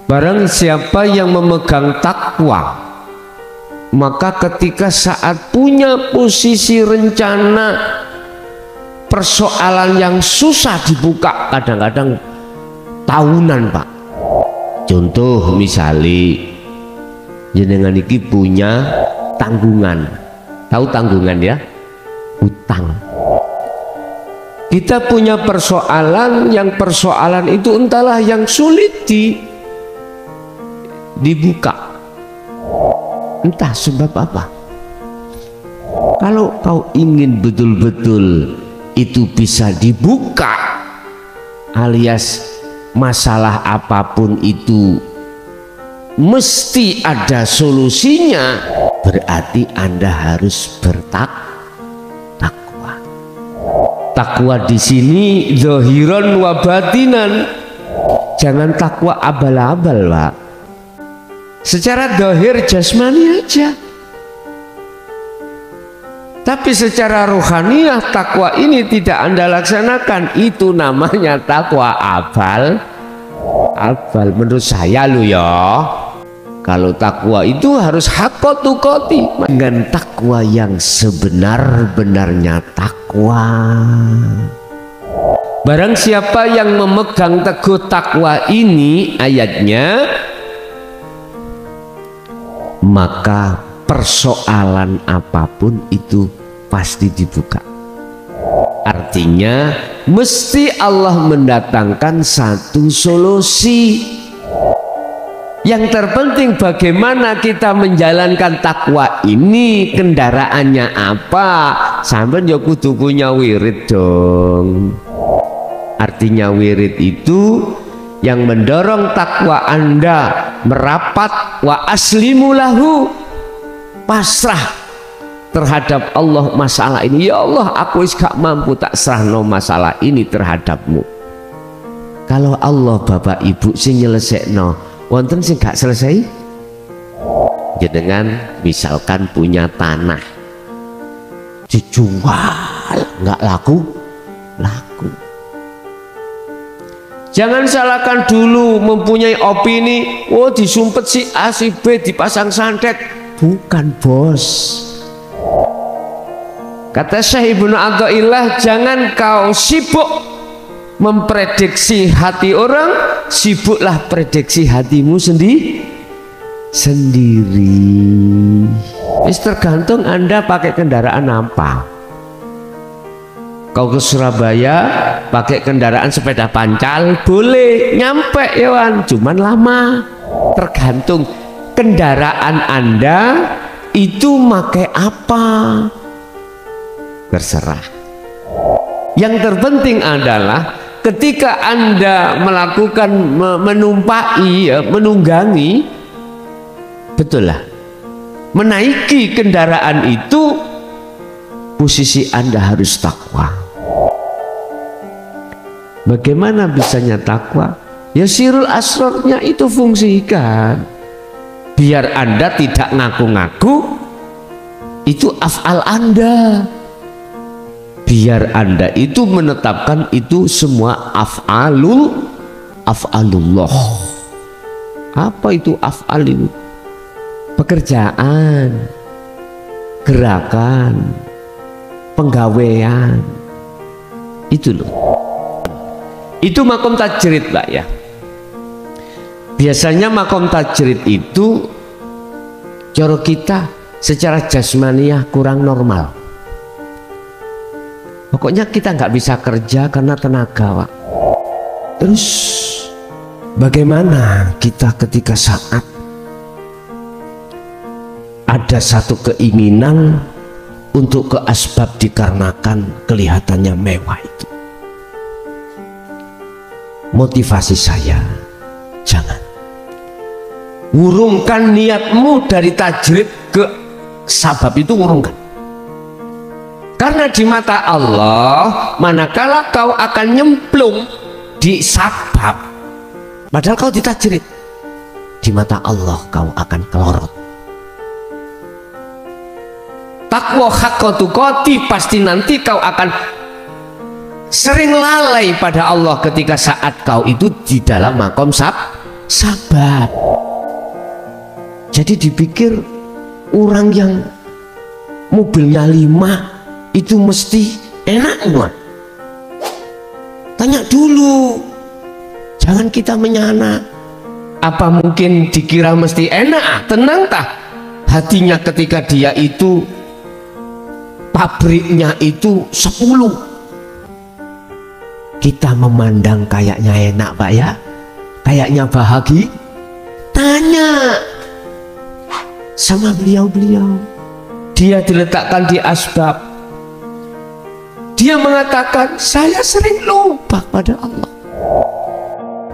Barang siapa yang memegang takwa, maka ketika saat punya posisi rencana persoalan yang susah dibuka, kadang-kadang tahunan Pak. Contoh misalnya jenengan iki punya tanggungan, tahu tanggungan ya, utang. Kita punya persoalan, yang persoalan itu entahlah yang sulit dibuka, entah sebab apa. Kalau kau ingin betul-betul itu bisa dibuka, alias masalah apapun itu mesti ada solusinya, berarti Anda harus bertakwa. Takwa di sini zahiran wa batinan. Jangan takwa abal-abal, Pak. Secara zahir jasmani aja. Tapi secara rohaniah takwa ini tidak Anda laksanakan, itu namanya takwa abal. Menurut saya lo ya. Kalau takwa itu harus haqqatuqati, dengan takwa yang sebenar-benarnya takwa. Barang siapa yang memegang teguh takwa ini, ayatnya, maka persoalan apapun itu pasti dibuka. Artinya mesti Allah mendatangkan satu solusi. Yang terpenting bagaimana kita menjalankan takwa ini, kendaraannya apa. Sampai ya kudu punya wirid dong. Artinya wirid itu yang mendorong takwa Anda merapat, wa aslimu lahu, pasrah terhadap Allah masalah ini. Ya Allah, aku gak mampu, tak serahno masalah ini terhadapmu. Kalau Allah bapak ibu sing nyelesekno, wonten sing gak selesai. Jenengan misalkan punya tanah dijual nggak laku. Jangan salahkan dulu mempunyai opini, oh disumpet si A si B, dipasang santet. Bukan bos. Kata Syekh Ibnu Athaillah, jangan kau sibuk memprediksi hati orang, sibuklah prediksi hatimu sendiri. Wis tergantung Anda pakai kendaraan apa. Kau ke Surabaya pakai kendaraan sepeda pancal boleh nyampe ya Wan, cuman lama. Tergantung kendaraan Anda itu pakai apa, terserah. Yang terpenting adalah ketika Anda melakukan menumpai ya, menunggangi, betul lah, menaiki kendaraan itu, posisi Anda harus takwa. Bagaimana bisanya takwa? Ya sirul asrarnya itu fungsikan. Biar Anda tidak ngaku-ngaku itu af'al Anda. Biar Anda itu menetapkan itu semua af'alullah. Apa itu af'al itu? Pekerjaan, gerakan, penggawean. Itu loh. Itu makom tajrid Pak ya. Biasanya makom tajrid itu cara kita secara jasmaniah kurang normal. Pokoknya kita nggak bisa kerja karena tenaga Pak. Terus bagaimana kita ketika saat ada satu keinginan untuk ke asbab dikarenakan kelihatannya mewah itu? Motivasi saya, jangan urungkan niatmu dari tajrid ke sabab itu, urungkan. Karena di mata Allah, manakala kau akan nyemplung di sabab padahal kau di tajrid, di mata Allah kau akan kelorot. Takwa haqqatuqati, pasti nanti kau akan sering lalai pada Allah ketika saat kau itu di dalam makom Sabab. Jadi dipikir orang yang mobilnya 5 itu mesti enak enggak? Tanya dulu, jangan kita menyana. Apa mungkin dikira mesti enak? Tenang tak hatinya ketika dia itu pabriknya itu 10. Kita memandang kayaknya enak Pak ya, kayaknya bahagia. Tanya sama beliau-beliau, dia diletakkan di asbab. Dia mengatakan, saya sering lupa pada Allah.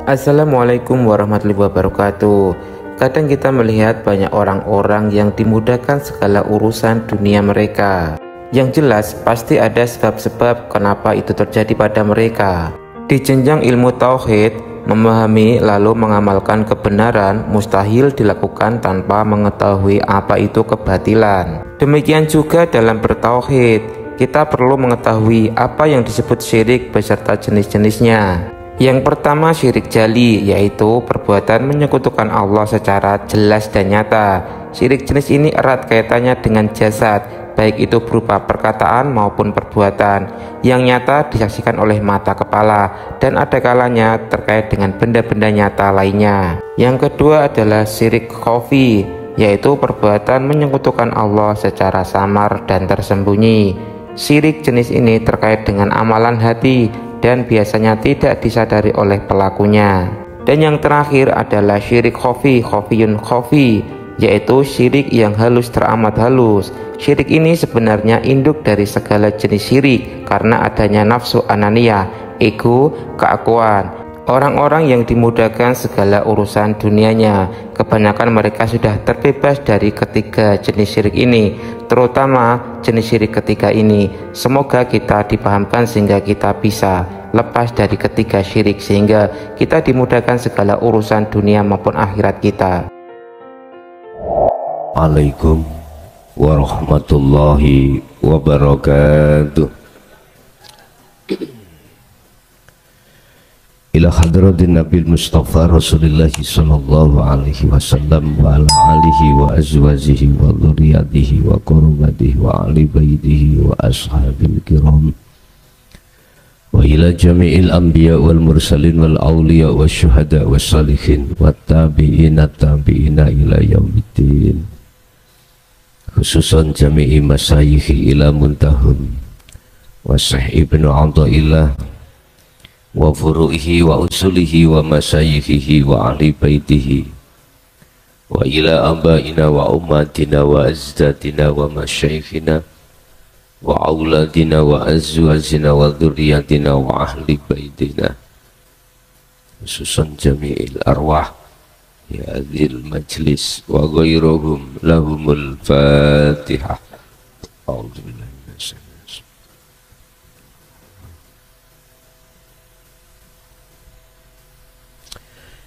Assalamualaikum warahmatullahi wabarakatuh. Kadang kita melihat banyak orang-orang yang dimudahkan segala urusan dunia mereka. Yang jelas pasti ada sebab-sebab kenapa itu terjadi pada mereka. Di jenjang ilmu tauhid, memahami lalu mengamalkan kebenaran mustahil dilakukan tanpa mengetahui apa itu kebatilan. Demikian juga dalam bertauhid, kita perlu mengetahui apa yang disebut syirik beserta jenis-jenisnya. Yang pertama syirik jali, yaitu perbuatan menyekutukan Allah secara jelas dan nyata. Syirik jenis ini erat kaitannya dengan jasad, baik itu berupa perkataan maupun perbuatan yang nyata disaksikan oleh mata kepala, dan ada kalanya terkait dengan benda-benda nyata lainnya. Yang kedua adalah syirik khafi, yaitu perbuatan menyekutukan Allah secara samar dan tersembunyi. Syirik jenis ini terkait dengan amalan hati dan biasanya tidak disadari oleh pelakunya. Dan yang terakhir adalah syirik khafi, khafiyun khafi, yaitu syirik yang halus teramat halus. Syirik ini sebenarnya induk dari segala jenis syirik karena adanya nafsu ananiyah, ego, keakuan. Orang-orang yang dimudahkan segala urusan dunianya, kebanyakan mereka sudah terbebas dari ketiga jenis syirik ini, terutama jenis syirik ketiga ini. Semoga kita dipahamkan sehingga kita bisa lepas dari ketiga syirik, sehingga kita dimudahkan segala urusan dunia maupun akhirat kita. Assalamualaikum warahmatullahi wabarakatuh. Ila hadratin Nabil Mustafa Rasulullah sallallahu alaihi wasallam wa ala alihi wa azwajihi wa dhurriyyatihi wa qurrabatihi wa ali baitihi wa ashabil kiram wa ila jami'il anbiya wal mursalin wal awliya wa syuhada wa salihin wa tabi'ina tabi'ina ila yaumiddin, khususan jami'i masayikhi ila muntahum wa sahih ibnu Athaillah wa furu'ihi wa usulihi wa masayikhihi wa ahli baitihi wa ila abaina wa ummatina wa azdadina wa masyayikhina wa auladina wa azwajina wa dhurriyyatina wa ahli baitina, khususan jami'il arwah ya dzil majlis wa ghairuhum lahumul fatihah. A'udzubillahi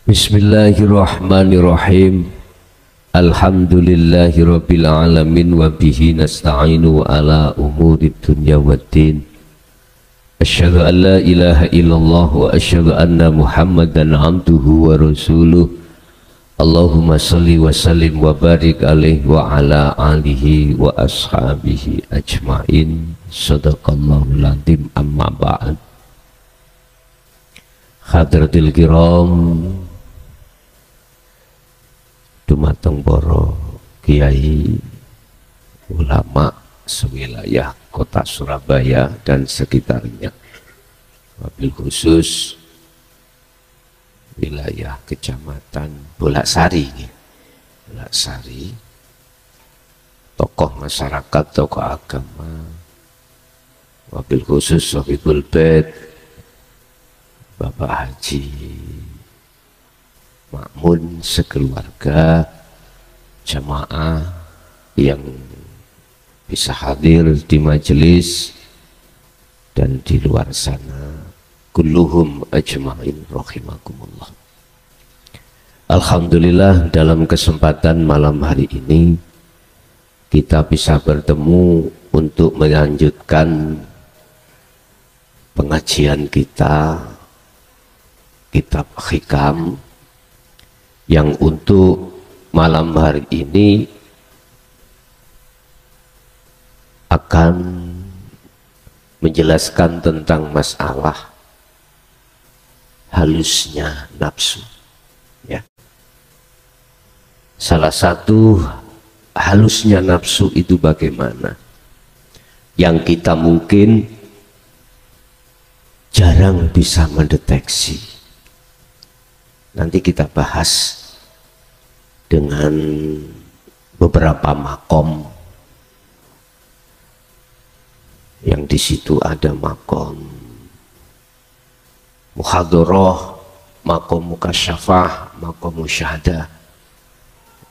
Bismillahirrahmanirrahim. Alhamdulillahi rabbil alamin wa bihi nasta'inu ala umurid dunya waddin. Asyhadu an la ilaha illallah wa asyhadu anna Muhammadan abduhu wa rasuluh. Allahumma salli wa sallim wa barik alaihi wa ala alihi wa ashabihi ajmain. Sadaqallahul adzim, amma ba'd. Hadratil kiram, dumateng para kiai ulama sewilayah kota Surabaya dan sekitarnya, wabil khusus wilayah kecamatan Bolaksari, tokoh masyarakat, tokoh agama, wabil khusus Sohibul Bait Bapak Haji Makmun sekeluarga, jamaah yang bisa hadir di majelis dan di luar sana, kulluhum ajma'in rahimakumullah. Alhamdulillah, dalam kesempatan malam hari ini kita bisa bertemu untuk melanjutkan pengajian kita kitab Hikam yang untuk malam hari ini akan menjelaskan tentang masalah halusnya nafsu, ya. Salah satu halusnya nafsu itu bagaimana, yang kita mungkin jarang bisa mendeteksi. Nanti kita bahas dengan beberapa makom, yang di situ ada makom muhadharah, makom mukasyafah, makom musyahadah,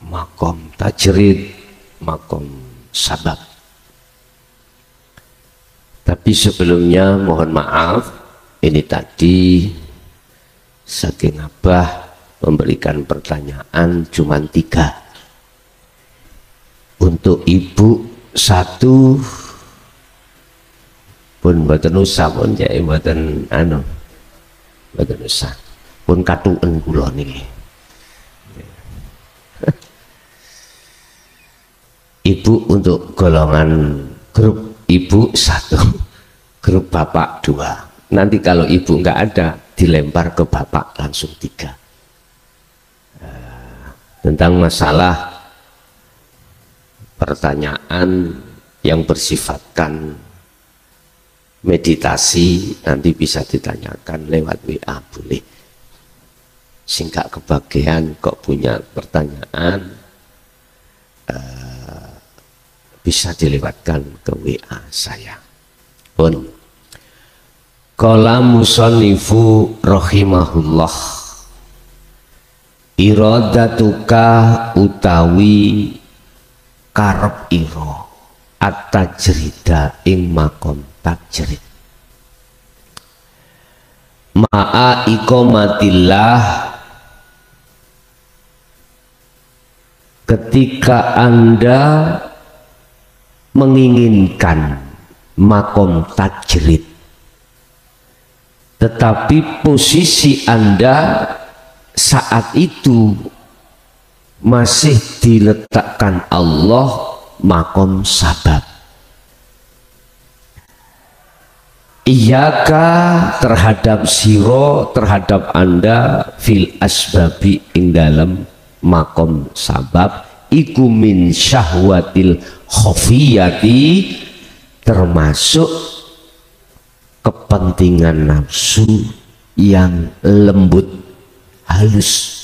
makom tajrid, makom sabab. Tapi sebelumnya mohon maaf, ini tadi saking Abah memberikan pertanyaan cuma 3. Untuk ibu 1 pun mboten usah pun jake mboten mboten usah pun katuken kula niki. Ibu untuk golongan grup ibu 1, grup bapak 2. Nanti kalau ibu nggak ada dilempar ke bapak langsung 3. Tentang masalah pertanyaan yang bersifatkan meditasi nanti bisa ditanyakan lewat WA boleh. Singkat kebagian kok punya pertanyaan bisa dilewatkan ke WA saya. Pun qala musannifu rahimahullah, iradatuka utawi karep ira at-tajrida ing makom tajrid ma'a iqamatillah, ketika Anda menginginkan makom tajrid tetapi posisi Anda saat itu masih diletakkan Allah makom sabab. Iyaka terhadap siro, terhadap Anda fil asbabi ing dalam makom sabab iku min syahwatil khafiyati, termasuk kepentingan nafsu yang lembut halus.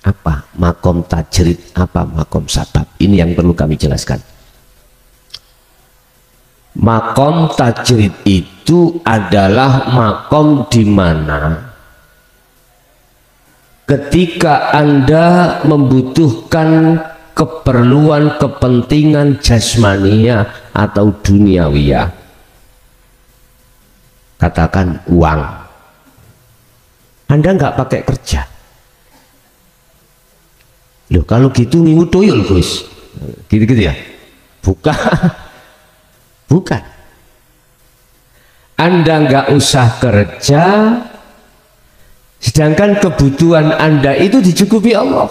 Apa makom tajrid, apa makom sabab? Ini yang perlu kami jelaskan. Makom tajrid itu adalah makom di mana ketika Anda membutuhkan keperluan kepentingan jasmania atau duniawiyah, katakan uang, Anda nggak pakai kerja. Loh kalau gitu minggu tuyul Gus, gitu-gitu ya? Bukan. Bukan. Anda nggak usah kerja, sedangkan kebutuhan Anda itu dicukupi Allah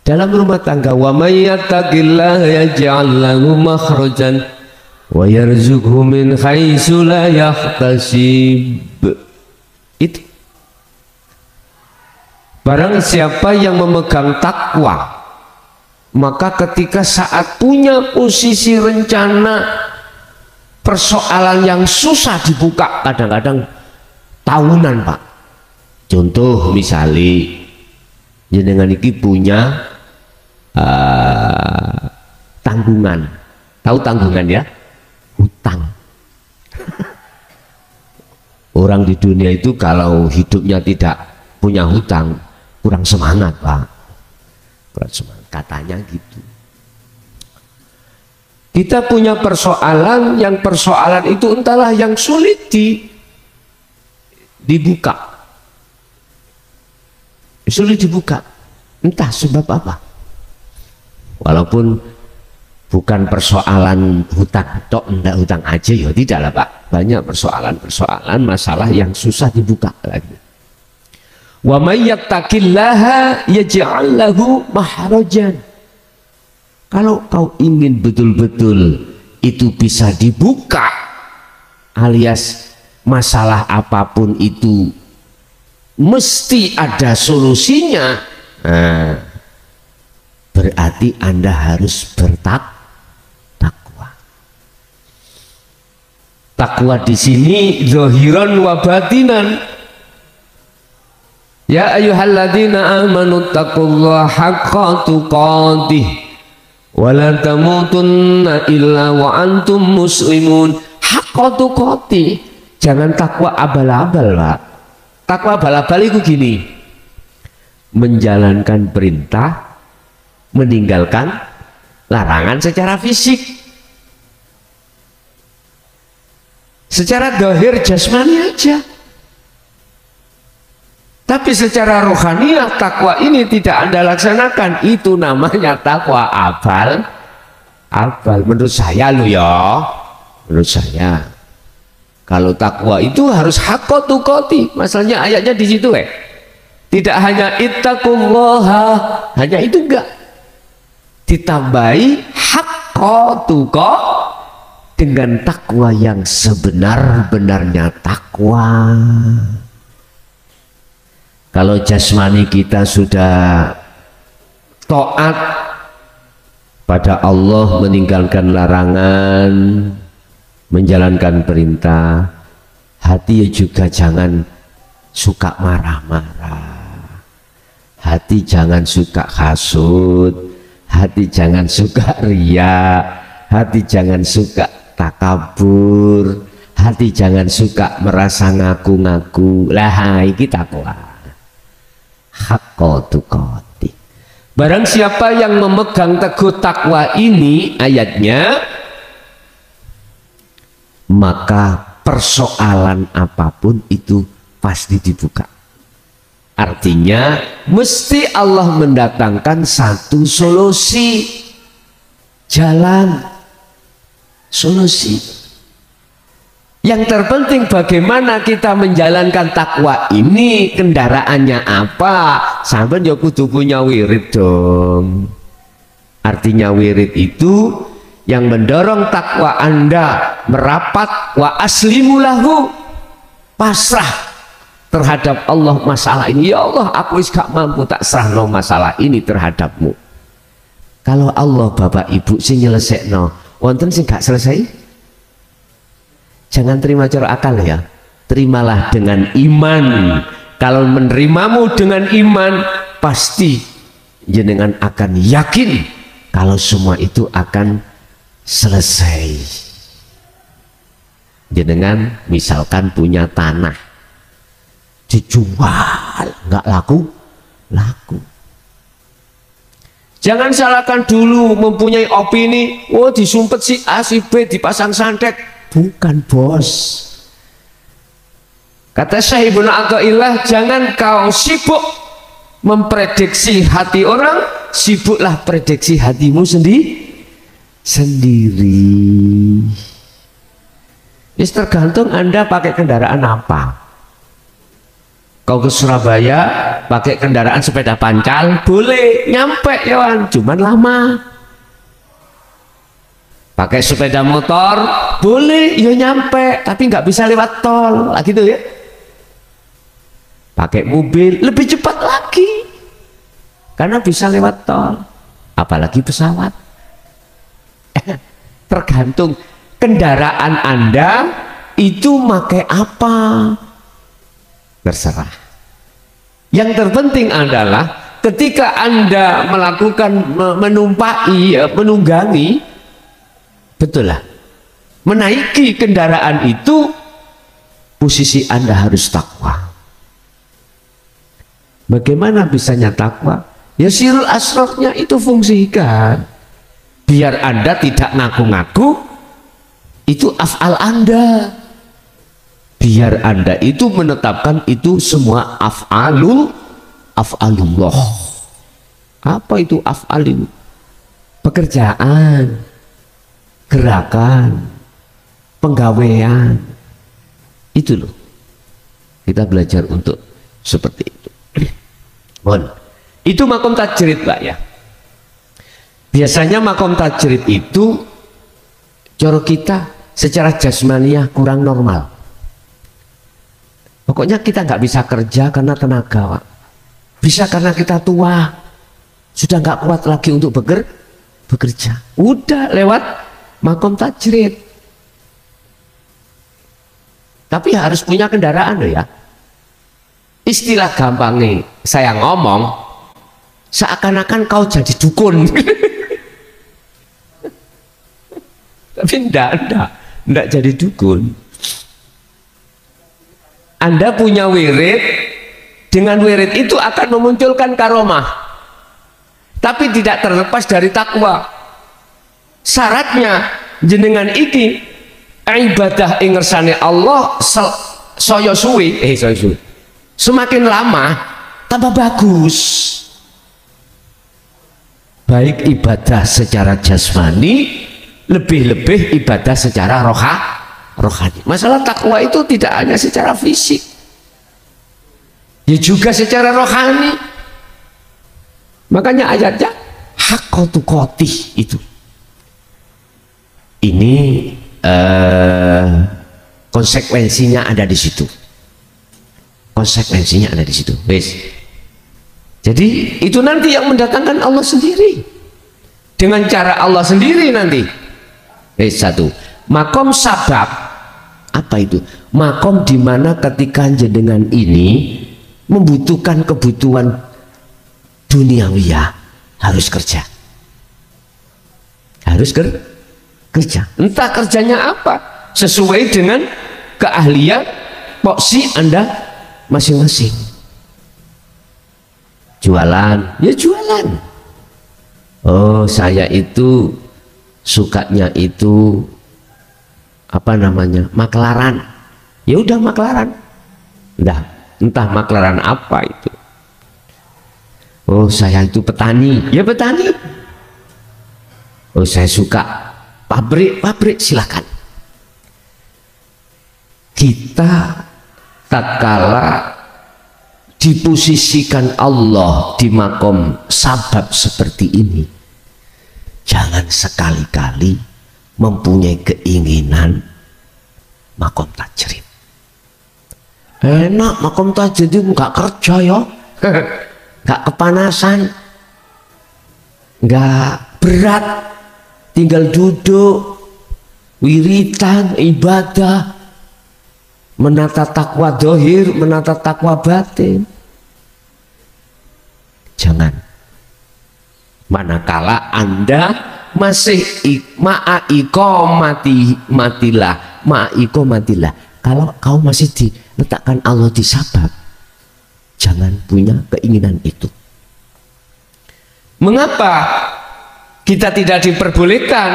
dalam rumah tangga. Wa may yattaqillaha yaj'al lahu makhrajan wa yarzuqhu min haitsu la yahtasib. Itu barang siapa yang memegang takwa, maka ketika saat punya posisi rencana persoalan yang susah dibuka, kadang-kadang tahunan Pak. Contoh misalnya jenengan iki punya tanggungan, tahu tanggungan ya, hutang. Orang di dunia itu kalau hidupnya tidak punya hutang kurang semangat Pak, kurang semangat katanya gitu. Kita punya persoalan, yang persoalan itu entahlah yang sulit dibuka, sulit dibuka, entah sebab apa. Walaupun bukan persoalan hutang tok, enggak hutang aja ya tidak lah Pak, banyak persoalan masalah yang susah dibuka lagi. Wa may yattaqillaha yaj'al lahu mahrajan. Kalau kau ingin betul-betul itu bisa dibuka, alias masalah apapun itu mesti ada solusinya, nah, berarti Anda harus bertakwa. Takwa di sini zahiran wa batinan. Ya ayyuhalladzina amanu taqullaha haqqa tuqatih wa la tamutunna illa wa antum muslimun. Haqqa tuqatih, jangan takwa abal-abal, Pak. Takwa abal-abal itu gini, menjalankan perintah, meninggalkan larangan secara fisik, secara zahir jasmani aja. Tapi secara rohaniah takwa ini tidak Anda laksanakan, itu namanya takwa abal. Menurut saya lo ya, menurut saya kalau takwa itu harus haqqa tuqati. Masalahnya ayatnya di situ tidak hanya ittaqullaha, hanya itu enggak, ditambahi haqqa tuqati dengan takwa yang sebenar-benarnya takwa. Kalau jasmani kita sudah taat pada Allah, meninggalkan larangan, menjalankan perintah, hati juga jangan suka marah-marah, hati jangan suka hasud, hati jangan suka riya, hati jangan suka takabur, hati jangan suka merasa ngaku-ngaku. Lah iki takwa haqqa tuqati. Barang siapa yang memegang teguh takwa ini, ayatnya, maka persoalan apapun itu pasti dibuka. Artinya mesti Allah mendatangkan satu solusi, jalan, solusi. Yang terpenting bagaimana kita menjalankan takwa ini, kendaraannya apa. Sampai ya kudu punya wirid dong. Artinya wirid itu yang mendorong takwa Anda merapat, wa aslimu lahu, pasrah terhadap Allah masalah ini. Ya Allah, aku gak mampu, tak serahno masalah ini terhadapmu. Kalau Allah Bapak Ibu sing nyelesekno, wonten sing gak selesai, jangan terima cara akal ya, terimalah dengan iman. Kalau menerimamu dengan iman, pasti jenengan akan yakin kalau semua itu akan selesai. Jenengan misalkan punya tanah, dijual nggak laku, jangan salahkan dulu mempunyai opini, oh disumpet si A si B, dipasang santet. Bukan bos. Kata Syekh Ibnu Athaillah, jangan kau sibuk memprediksi hati orang, sibuklah prediksi hatimu sendiri. Ini tergantung Anda pakai kendaraan apa. Kau ke Surabaya pakai kendaraan sepeda pancal, boleh nyampe ya, cuman lama. Pakai sepeda motor boleh ya nyampe, tapi nggak bisa lewat tol lagi tuh ya. Pakai mobil lebih cepat lagi karena bisa lewat tol, apalagi pesawat. Tergantung kendaraan Anda itu pakai apa, terserah. Yang terpenting adalah ketika Anda melakukan menumpai, menunggangi, betul lah, menaiki kendaraan itu, posisi Anda harus takwa. Bagaimana bisanya takwa? Ya sirul asrofnya itu fungsikan, biar Anda tidak ngaku-ngaku itu af'al Anda, biar Anda itu menetapkan itu semua af'alullah. Apa itu af'al itu? Pekerjaan, gerakan, penggawean, itu loh. Kita belajar untuk seperti itu. Itu makom tajrid, Pak, ya. Biasanya makom tajrid itu cara kita secara jasmaniah kurang normal. Pokoknya kita nggak bisa kerja karena tenaga, Pak. Bisa karena kita tua, sudah nggak kuat lagi untuk bekerja. Udah lewat makom tajrid. Tapi harus punya kendaraan loh, ya. Istilah gampangnya saya ngomong, seakan-akan kau jadi dukun. Tapi enggak jadi dukun. Anda punya wirid, dengan wirid itu akan memunculkan karomah, tapi tidak terlepas dari takwa. Syaratnya jenengan iki ibadah ing ngersane Allah saya suwi. Semakin lama tambah bagus. Baik ibadah secara jasmani, lebih-lebih ibadah secara rohani. Masalah takwa itu tidak hanya secara fisik, ya juga secara rohani. Makanya ayatnya haqqatu qatih itu. Ini konsekuensinya ada di situ. Konsekuensinya ada di situ. Wes. Jadi itu nanti yang mendatangkan Allah sendiri. Dengan cara Allah sendiri nanti. Satu. Makom sabab. Apa itu? Makom di mana ketika jenengan ini membutuhkan kebutuhan duniawiyah, harus kerja. Harus kerja. Entah kerjanya apa, sesuai dengan keahlian poksi Anda masing-masing. Jualan, ya jualan. Oh, saya itu sukanya itu apa namanya, maklaran. Ya udah maklaran. Entah maklaran apa itu. Oh, saya itu petani. Ya petani. Oh, saya suka pabrik, silakan. Kita tatkala diposisikan Allah di makom sabab seperti ini, jangan sekali-kali mempunyai keinginan makom tajrid. Enak makom tajrid itu nggak kerja ya, nggak kepanasan, nggak berat, tinggal duduk, wiritan, ibadah, menata takwa dohir, menata takwa batin. Jangan. Manakala Anda masih matilah. Kalau kau masih diletakkan Allah di sabab, jangan punya keinginan itu. Mengapa kita tidak diperbolehkan?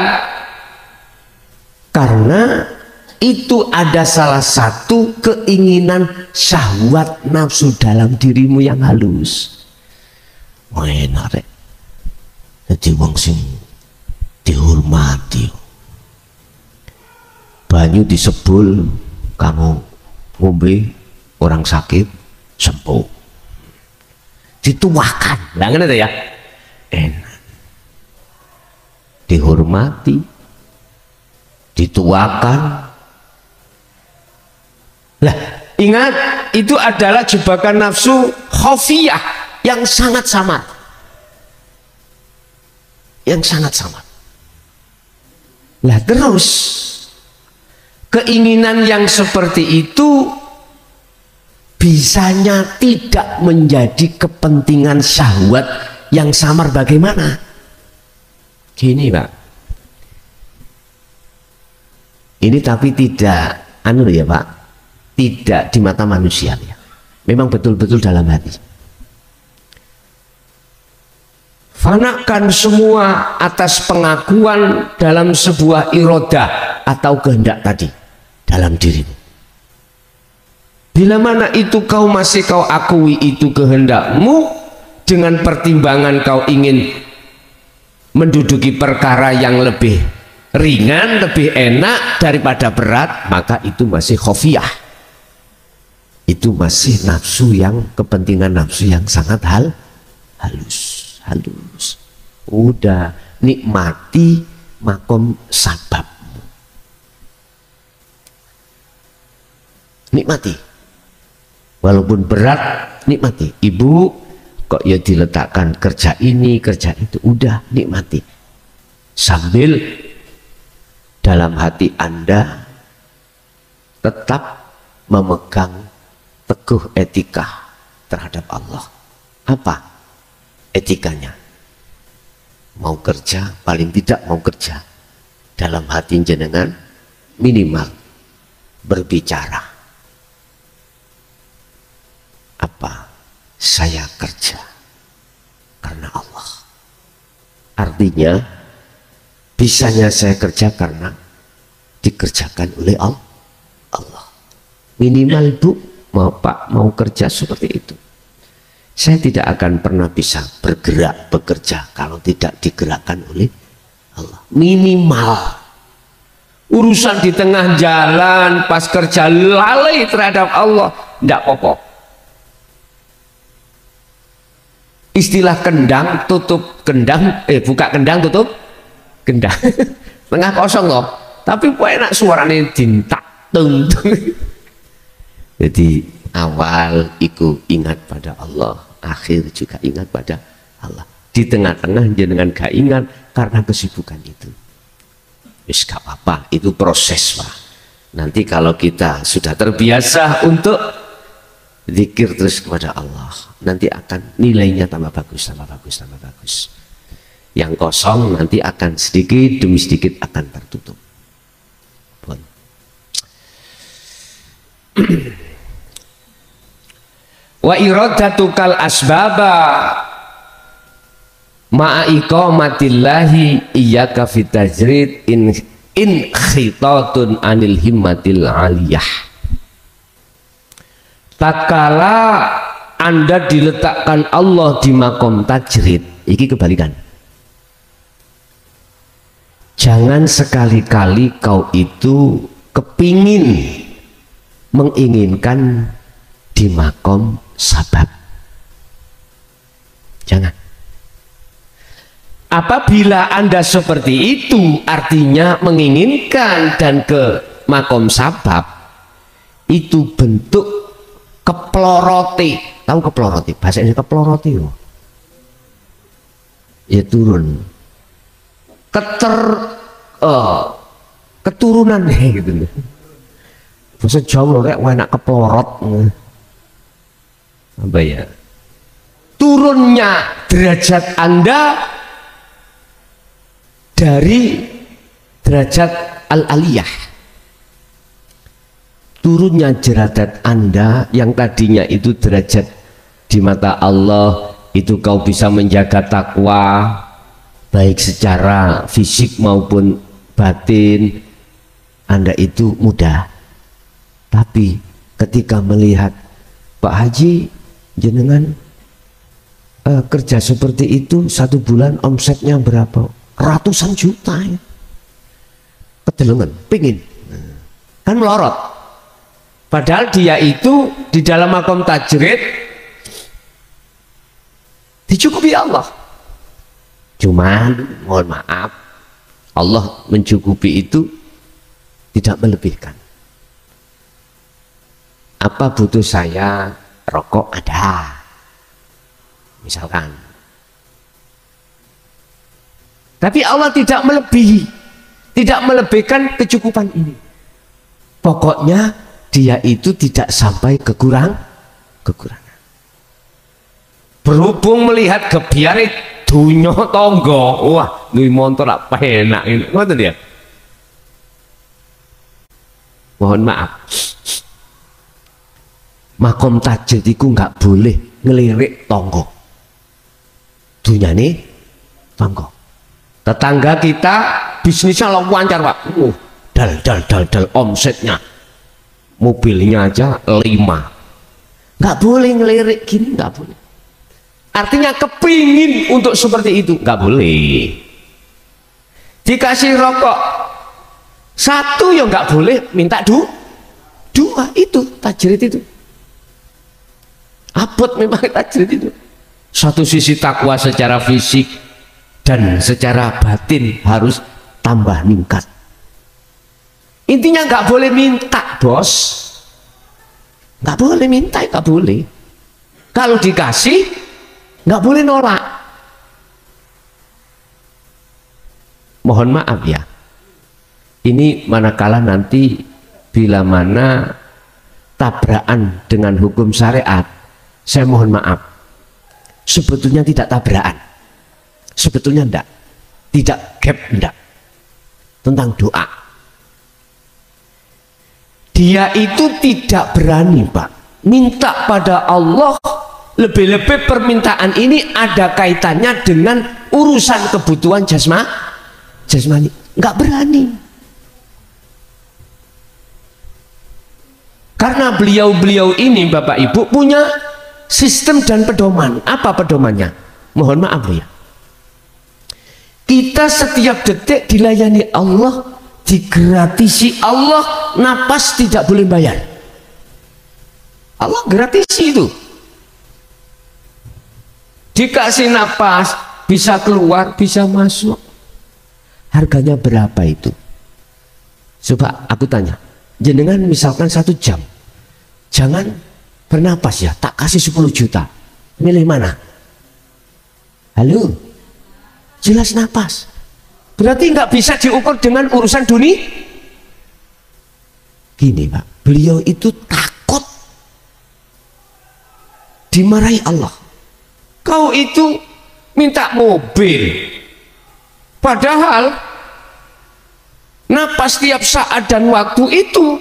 Karena itu ada salah satu keinginan syahwat nafsu dalam dirimu yang halus. Enak rek, jadi wong sing dihormati, banyu disebul kamu ngombe, orang sakit sembuh, dituakan, lah ngene ya, enak, dihormati, dituakan. Lah, ingat, itu adalah jebakan nafsu khafiyah yang sangat samar. Yang sangat samar. Lah terus, keinginan yang seperti itu bisanya tidak menjadi kepentingan syahwat yang samar bagaimana? Gini Pak. Ini tapi tidak, ya Pak, tidak di mata manusia ya. Memang betul-betul dalam hati. Fanakan semua atas pengakuan dalam sebuah irodah atau kehendak tadi dalam dirimu. Bila mana itu kau masih kau akui itu kehendakmu, dengan pertimbangan kau ingin menduduki perkara yang lebih ringan, lebih enak daripada berat, maka itu masih khofiyah. itu masih nafsu yang kepentingan nafsu yang sangat halus. Udah nikmati makom sabab, nikmati walaupun berat, nikmati. Ibu kok ya diletakkan kerja ini kerja itu, udah nikmati sambil dalam hati Anda tetap memegang teguh etika terhadap Allah. Apa etikanya? Mau kerja, paling tidak mau kerja dalam hati jenengan minimal berbicara apa? Saya kerja karena Allah. Artinya bisanya saya kerja karena dikerjakan oleh Allah. Minimal Bu, mau Pak, mau kerja seperti itu. Saya tidak akan pernah bisa bergerak bekerja kalau tidak digerakkan oleh Allah. Minimal. Urusan di tengah jalan pas kerja lalai terhadap Allah, tidak apa-apa. Istilah kendang tutup kendang, buka kendang tutup kendang. Tengah kosong loh, tapi kok enak suaranya dintak tung. Jadi awal iku ingat pada Allah, akhir juga ingat pada Allah. Di tengah-tengah jenengan gak ingat karena kesibukan itu. Wis gak apa-apa, itu proses Pak. Nanti kalau kita sudah terbiasa untuk zikir terus kepada Allah, nanti akan nilainya tambah bagus. Yang kosong nanti akan sedikit demi sedikit akan tertutup. Wa iradatukal asbaba ma'a iqamatillahi iyyaka fitajrid in khitatun anil himmatil aliyah. Tatkala Anda diletakkan Allah di makom tajrid, iki kebalikan. Jangan sekali-kali kau itu kepingin menginginkan di makom sabab. Jangan. Apabila Anda seperti itu, artinya menginginkan dan ke makom sabab, itu bentuk keploroti. Tahu keploroti? Bahasa Indonesia keploroti loh. Ya turun. Keturunan gitu. Bahasa Jawa kayak enak keplorot. Apa ya? Turunnya derajat Anda dari derajat al-aliyah. Turunnya derajat Anda yang tadinya itu derajat di mata Allah, itu kau bisa menjaga takwa baik secara fisik maupun batin, Anda itu mudah. Tapi ketika melihat Pak Haji jenengan kerja seperti itu, 1 bulan omsetnya berapa? Ratusan juta ya. Kedelengan, pingin kan melorot. Padahal dia itu di dalam makom tajrid dicukupi Allah. Cuman mohon maaf, Allah mencukupi itu tidak melebihkan. Apa butuh saya? Rokok ada, misalkan. Tapi Allah tidak melebihi, tidak melebihkan kecukupan ini. Pokoknya dia itu tidak sampai kekurangan. Berhubung melihat gebiare dunya tangga, wah duwe montor apa enak ini, ngoten dia. Mohon maaf, makom tajrid iku nggak boleh ngelirik tangga. Dunyane tangga. Tetangga kita bisnisnya lancar Pak. Dal omsetnya. Mobilnya aja 5. Nggak boleh ngelirik gini, nggak boleh. Artinya kepingin untuk seperti itu, nggak boleh. Dikasih rokok 1 ya nggak boleh, minta 2. Itu tajrid itu. Abot memang tajrid itu. Satu sisi takwa secara fisik dan secara batin harus tambah meningkat. Intinya nggak boleh minta, bos. Nggak boleh minta, nggak boleh. Kalau dikasih nggak boleh nolak. Mohon maaf ya, ini manakala nanti bila mana tabrakan dengan hukum syariat, saya mohon maaf, sebetulnya tidak tabrakan, sebetulnya enggak, tidak gap, enggak. Tentang doa, dia itu tidak berani Pak minta pada Allah, lebih-lebih permintaan ini ada kaitannya dengan urusan kebutuhan jasmani, nggak berani. Karena beliau-beliau ini Bapak Ibu punya sistem dan pedoman. Apa pedomannya? Mohon maaf ya, kita setiap detik dilayani Allah, digratisi Allah, napas tidak boleh bayar. Allah gratisi itu. Dikasih napas, bisa keluar, bisa masuk. Harganya berapa itu? Coba aku tanya, jenengan misalkan 1 jam, jangan bernapas ya, tak kasih 10 juta, milih mana? Halo, jelas napas. Berarti nggak bisa diukur dengan urusan dunia. Gini Pak, beliau itu takut dimarahi Allah. Kau itu minta mobil, padahal napas tiap saat dan waktu itu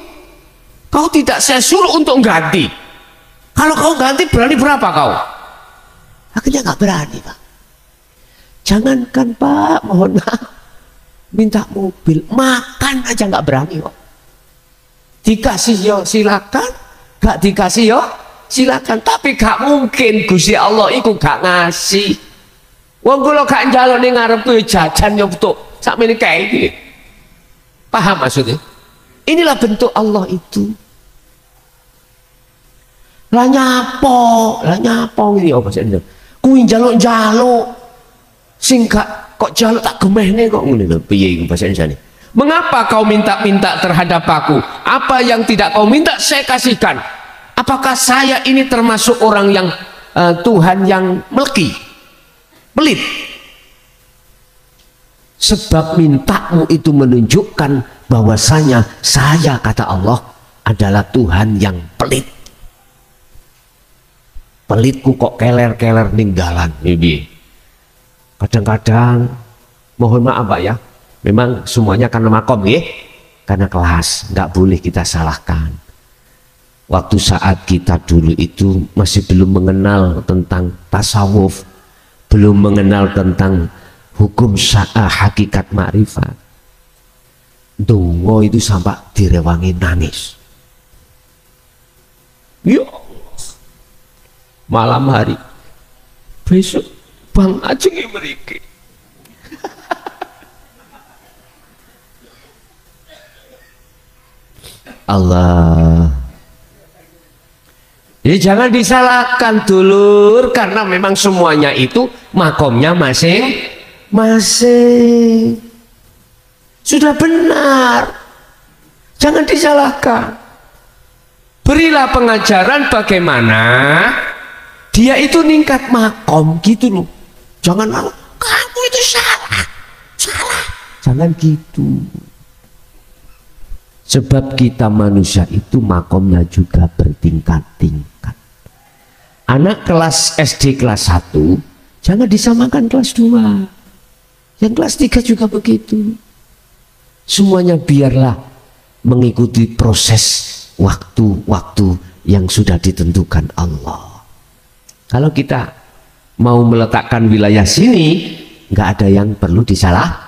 kau tidak saya suruh untuk ganti. Kalau kau ganti berani berapa kau? Akhirnya nggak berani Pak. Jangankan Pak, mohon maaf, minta mobil, makan aja nggak berani kok. Dikasih yo silakan, gak dikasih yo silakan. Tapi gak mungkin Gusti Allah itu gak ngasih. Wong kula gak njaluk ning ngarepku jajan yo betul sakmene kae iki. Paham maksudnya? Inilah bentuk Allah itu. Lah nyapo ini apa sih? Kuwi njaluk-njaluk sing gak kok jaluk tak gemehne kok ngene lho. Piye iku bahasa Indonesia? Mengapa kau minta-minta terhadap aku? Apa yang tidak kau minta saya kasihkan. Apakah saya ini termasuk orang yang Tuhan yang meleki, pelit? Sebab mintamu itu menunjukkan bahwasanya saya, kata Allah, adalah Tuhan yang pelit. Pelitku kok keler-keler ninggalan. Kadang-kadang, mohon maaf Pak ya, memang semuanya karena makom ya, karena kelas, nggak boleh kita salahkan. Waktu saat kita dulu itu masih belum mengenal tentang tasawuf, belum mengenal tentang hukum hakikat makrifat, dongo itu sampai direwangi nangis. Ya malam hari besok Bang Ajeng mriki. Allah. Ya jangan disalahkan dulur, karena memang semuanya itu makomnya masing-masing. Sudah benar. Jangan disalahkan. Berilah pengajaran bagaimana dia itu ningkat makom gitu loh. Jangan kamu itu salah. Jangan gitu. Sebab kita manusia itu makomnya juga bertingkat-tingkat. Anak kelas SD kelas 1 jangan disamakan kelas 2. Yang kelas 3 juga begitu. Semuanya biarlah mengikuti proses waktu-waktu yang sudah ditentukan Allah. Kalau kita mau meletakkan wilayah sini, nggak ada yang perlu disalahkan.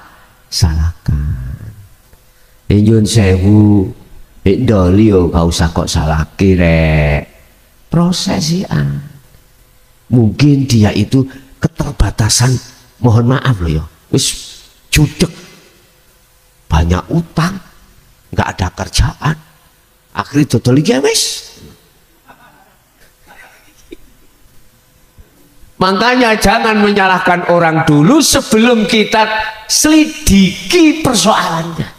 Nyun sewu, doli yo gak usah kok salah kira. Proses ya. Mungkin dia itu keterbatasan, mohon maaf loh ya, wis judek, banyak utang, nggak ada kerjaan, akhirnya dodol iki wis. Makanya jangan menyalahkan orang dulu sebelum kita selidiki persoalannya.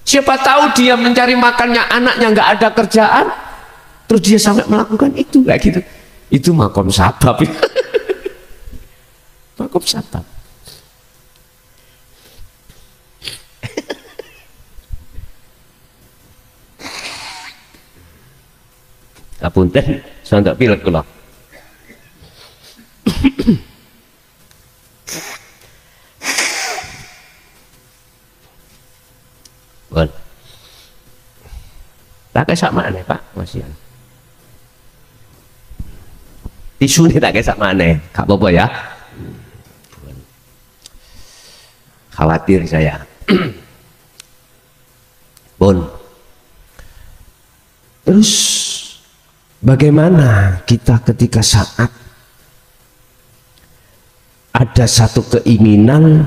Siapa tahu dia mencari makannya, anaknya nggak ada kerjaan, terus dia sampai melakukan itu kayak gitu. Itu makom sabab. Makom sabab. Apunten, saya tak pilek kula. Bon. Tak kayak sama aneh Pak, masih. Tisu ini tak kayak sama aneh, gak apa-apa ya. Khawatir saya. Bon. Terus bagaimana kita ketika saat ada satu keinginan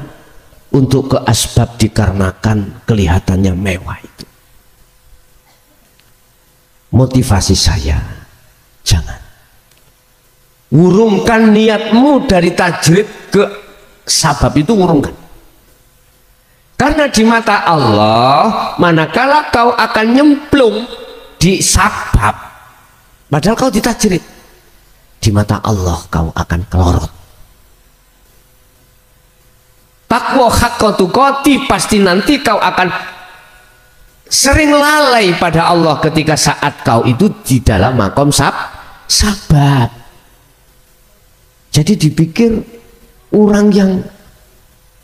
untuk ke asbab dikarenakan kelihatannya mewah itu? Motivasi saya, jangan. Urungkan niatmu dari tajrid ke sabab itu, urungkan. Karena di mata Allah, manakala kau akan nyemplung di sabab, padahal kau ditajrid, di mata Allah kau akan kelorot. Takwa haqqa tuqati, pasti nanti kau akan sering lalai pada Allah ketika saat kau itu di dalam makom sabab. Jadi dipikir orang yang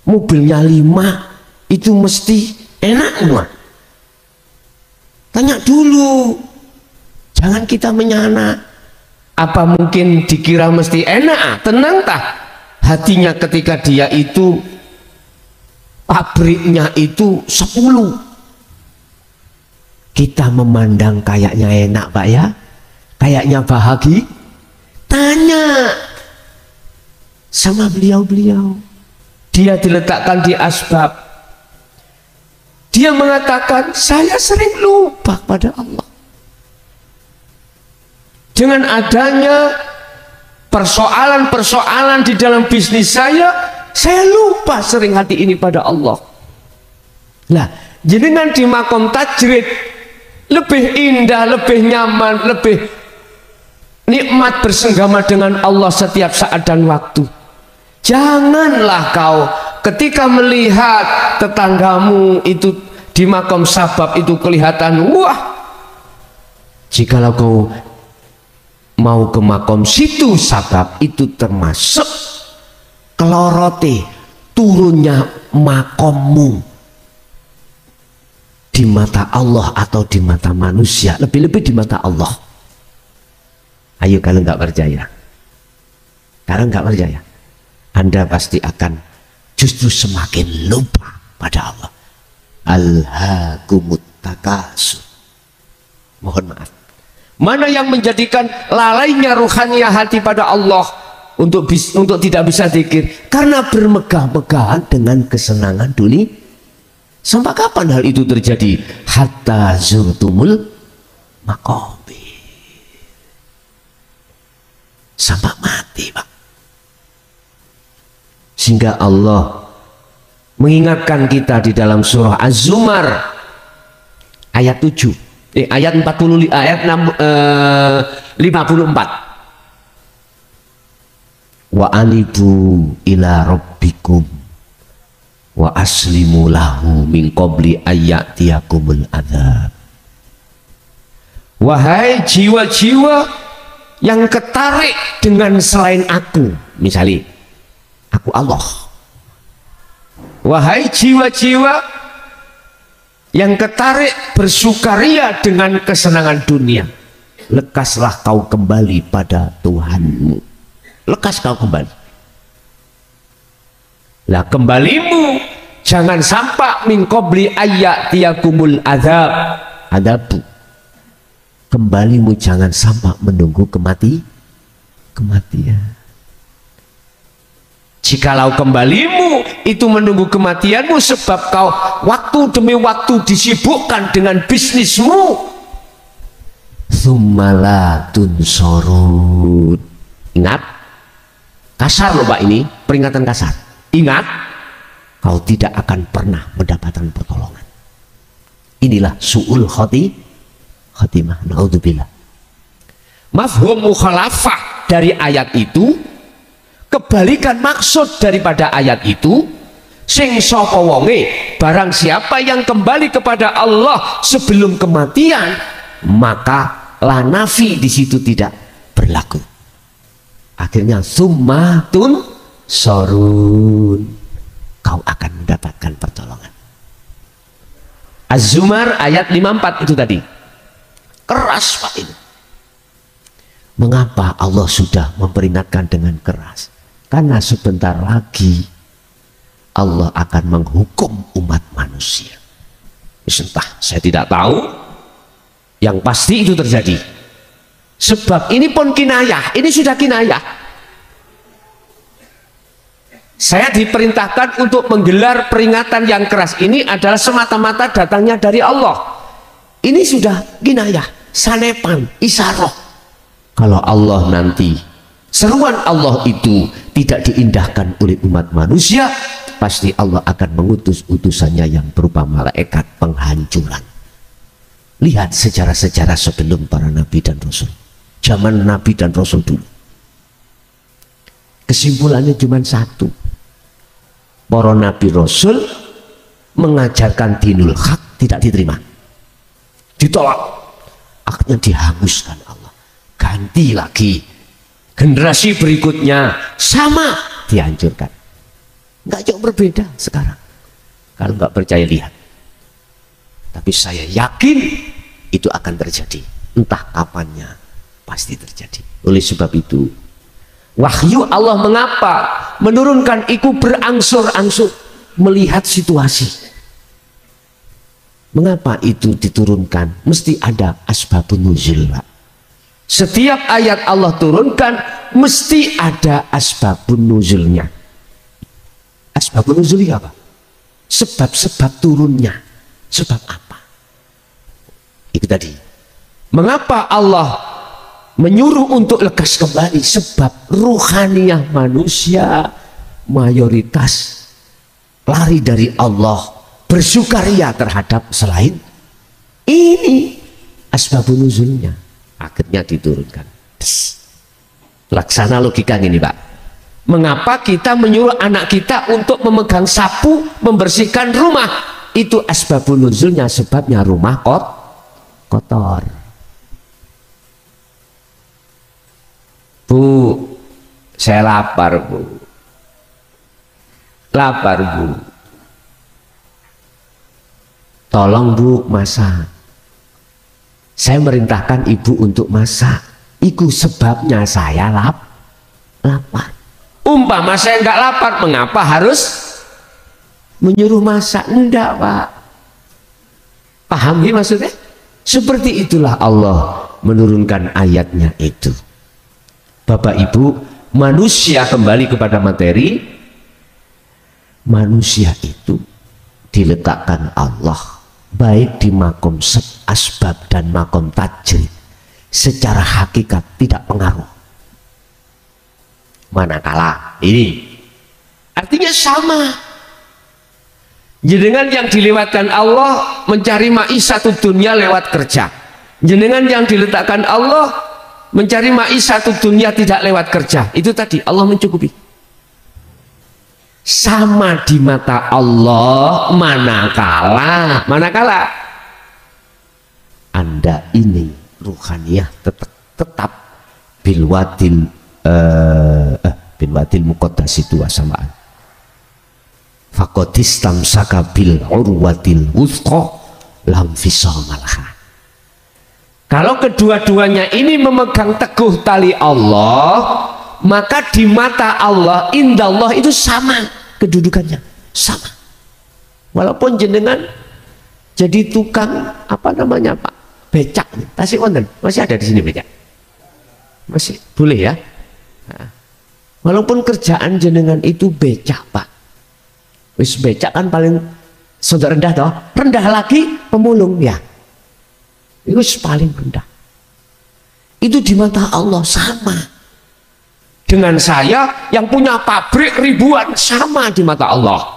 mobilnya 5 itu mesti enak semua. Tanya dulu, jangan kita menyana. Apa mungkin dikira mesti enak? Tenang tah hatinya ketika dia itu pabriknya itu 10. Kita memandang kayaknya enak Pak ya, kayaknya bahagia. Tanya sama beliau-beliau, dia diletakkan di asbab, dia mengatakan saya sering lupa pada Allah. Dengan adanya persoalan-persoalan di dalam bisnis saya lupa sering hati ini pada Allah. Lah, jenengan di makom tajrid lebih indah, lebih nyaman, lebih nikmat bersenggama dengan Allah setiap saat dan waktu. Janganlah kau ketika melihat tetanggamu itu di makom sabab itu kelihatan wah, jikalau kau mau ke makom situ sabab itu termasuk kelorote turunnya makommu di mata Allah atau di mata manusia, lebih-lebih di mata Allah. Ayo, kalau nggak percaya, Anda pasti akan justru semakin lupa pada Allah. Alhaakumut takasur. Mohon maaf, mana yang menjadikan lalainya ruhaniyah hati pada Allah untuk tidak bisa zikir? Karena bermegah-megahan dengan kesenangan dunia. Sampai kapan hal itu terjadi? Hatta zurtumul maqabir, sampai mati Pak. Sehingga Allah mengingatkan kita di dalam surah Az-Zumar ayat 7, ayat 40, ayat 54. Wa anibu ila rabbikum wa aslimu lahu min qabli ayyatiyakumul adzab. Wahai jiwa-jiwa yang ketarik dengan selain aku, misalnya aku Allah. Wahai jiwa-jiwa yang ketarik bersukaria dengan kesenangan dunia, lekaslah kau kembali pada Tuhanmu. Lekas kau kembali. Lah, kembalimu jangan sampai min qabli ayyatiyakumul adzab. Adabu, kembalimu jangan sampai menunggu kematian. Jikalau kembalimu itu menunggu kematianmu sebab kau waktu demi waktu disibukkan dengan bisnismu, tsumma la tunsorun, Ingat, kasar loh Pak, ini peringatan kasar. Ingat, kau tidak akan pernah mendapatkan pertolongan. Inilah su'ul khotimah. Naudzubillah. Mafhum mukhalafah dari ayat itu, kebalikan maksud daripada ayat itu, sing sapa wonge, barang siapa yang kembali kepada Allah sebelum kematian, maka lanafi di situ tidak berlaku. Akhirnya summatun sorun, kau akan mendapatkan pertolongan. Az-Zumar ayat 54 itu tadi. Keras Pak ini. Mengapa Allah sudah memperingatkan dengan keras? Karena sebentar lagi Allah akan menghukum umat manusia. Entah, saya tidak tahu. Yang pasti itu terjadi. Sebab ini pun kinayah, ini sudah kinayah. Saya diperintahkan untuk menggelar peringatan yang keras ini adalah semata-mata datangnya dari Allah. Ini sudah kinayah, sanepan, isaroh. Kalau Allah nanti, seruan Allah itu tidak diindahkan oleh umat manusia, pasti Allah akan mengutus utusannya yang berupa malaikat penghancuran. Lihat sejarah-sejarah sebelum para nabi dan rasul, zaman nabi dan rasul dulu. Kesimpulannya cuma satu, para nabi rasul mengajarkan dinul haq tidak diterima, ditolak, akhirnya dihanguskan Allah. Ganti lagi, generasi berikutnya sama, dihancurkan. Nggak jauh berbeda sekarang. Kalau nggak percaya lihat. Tapi saya yakin itu akan terjadi. Entah kapannya, pasti terjadi. Oleh sebab itu, wahyu Allah mengapa menurunkan itu berangsur-angsur melihat situasi. Mengapa itu diturunkan? Mesti ada asbabun nuzul, Pak. Setiap ayat Allah turunkan mesti ada asbabun nuzulnya. Asbabun nuzulnya apa? Sebab-sebab turunnya. Sebab apa? Itu tadi. Mengapa Allah menyuruh untuk lekas kembali? Sebab ruhaniyah manusia mayoritas lari dari Allah, bersukaria terhadap selain ini. Asbabun nuzulnya akhirnya diturunkan. Laksana logika ini, Pak. Mengapa kita menyuruh anak kita untuk memegang sapu membersihkan rumah? Itu asbabun nuzulnya, sebabnya rumah kotor. Bu, saya lapar, Bu. Lapar, Bu. Tolong, Bu, masak. Saya merintahkan ibu untuk masak. Itu sebabnya saya lapar. Umpama saya nggak lapar, mengapa harus menyuruh masak? Enggak, Pak. Pahami maksudnya? Seperti itulah Allah menurunkan ayatnya itu. Bapak Ibu, manusia kembali kepada materi. Manusia itu diletakkan Allah baik di makom asbab dan makom tajrid, secara hakikat tidak pengaruh. Manakala ini artinya sama. Jenengan yang dilewatkan Allah mencari maishatud dunya lewat kerja. Jenengan yang diletakkan Allah mencari maishatud dunya tidak lewat kerja. Itu tadi Allah mencukupi. Sama di mata Allah manakala Anda ini ruhaniyah tetap bilwadil muqaddasitu wasamaan faqadis tamsaka bil urwatil wuthqa lam fisamalah. Kalau kedua-duanya ini memegang teguh tali Allah, maka di mata Allah, indallah itu sama kedudukannya, sama. Walaupun jenengan jadi tukang apa namanya, Pak, becak, tasik wonten, masih ada di sini becak, masih boleh ya. Nah, walaupun kerjaan jenengan itu becak, Pak, wis becak kan paling sudah rendah toh, rendah lagi pemulung ya, itu paling rendah. Itu di mata Allah sama. dengan saya yang punya pabrik ribuan sama di mata Allah.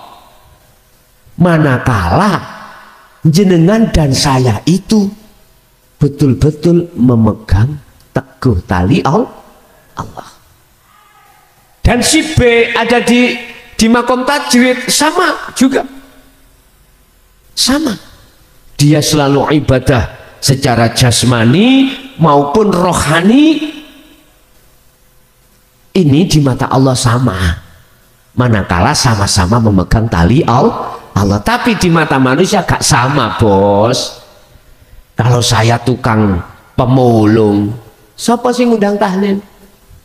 Manakala jenengan dan saya itu betul-betul memegang teguh tali Allah. Dan si B ada di makom tajwid sama juga. Sama. Dia selalu ibadah secara jasmani maupun rohani. Ini di mata Allah sama, manakala sama-sama memegang tali Allah. Tapi di mata manusia gak sama, bos. Kalau saya tukang pemulung, siapa sih ngundang tahlil?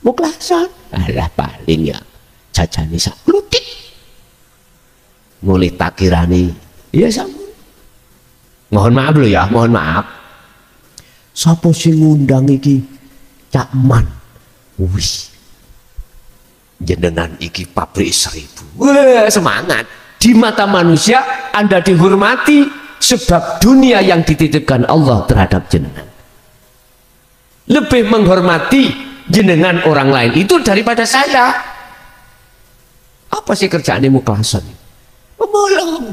Mukhlasan. Alah paling ya jajani sak klutik. Mulih takirani. Iya sama. Mohon maaf loh ya, mohon maaf. Siapa sih ngundang iki Cak Man? Wih. Jenengan iki pabrik 1000. Wah, semangat. Di mata manusia Anda dihormati sebab dunia yang dititipkan Allah terhadap jenengan. Lebih menghormati jenengan orang lain itu daripada saya. Apa sih kerjaannya mukhlasan? Pemulung.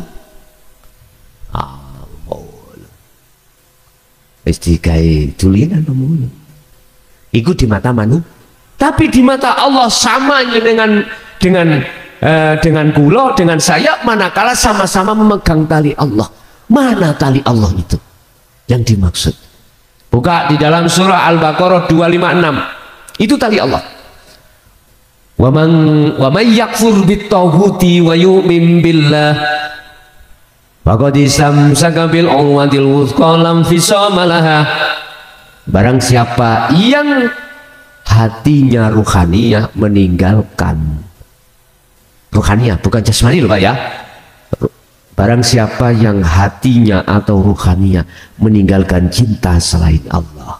Pemulung. Wis digawe dulinan pemulung. Iku di mata manusia. Tapi di mata Allah samanya dengan kula, dengan saya, manakala sama-sama memegang tali Allah. Mana tali Allah itu yang dimaksud? Buka di dalam surah Al-Baqarah 256. Itu tali Allah. Wa man yakfur bit-taghuti wa yu'min billah faqad istamsaka bil urwatil wuthqa lam fisama laha. Barang siapa yang hatinya ruhaniyah meninggalkan ruhaniyah, bukan jasmani loh Pak ya. Barang siapa yang hatinya atau ruhaniyah meninggalkan cinta selain Allah,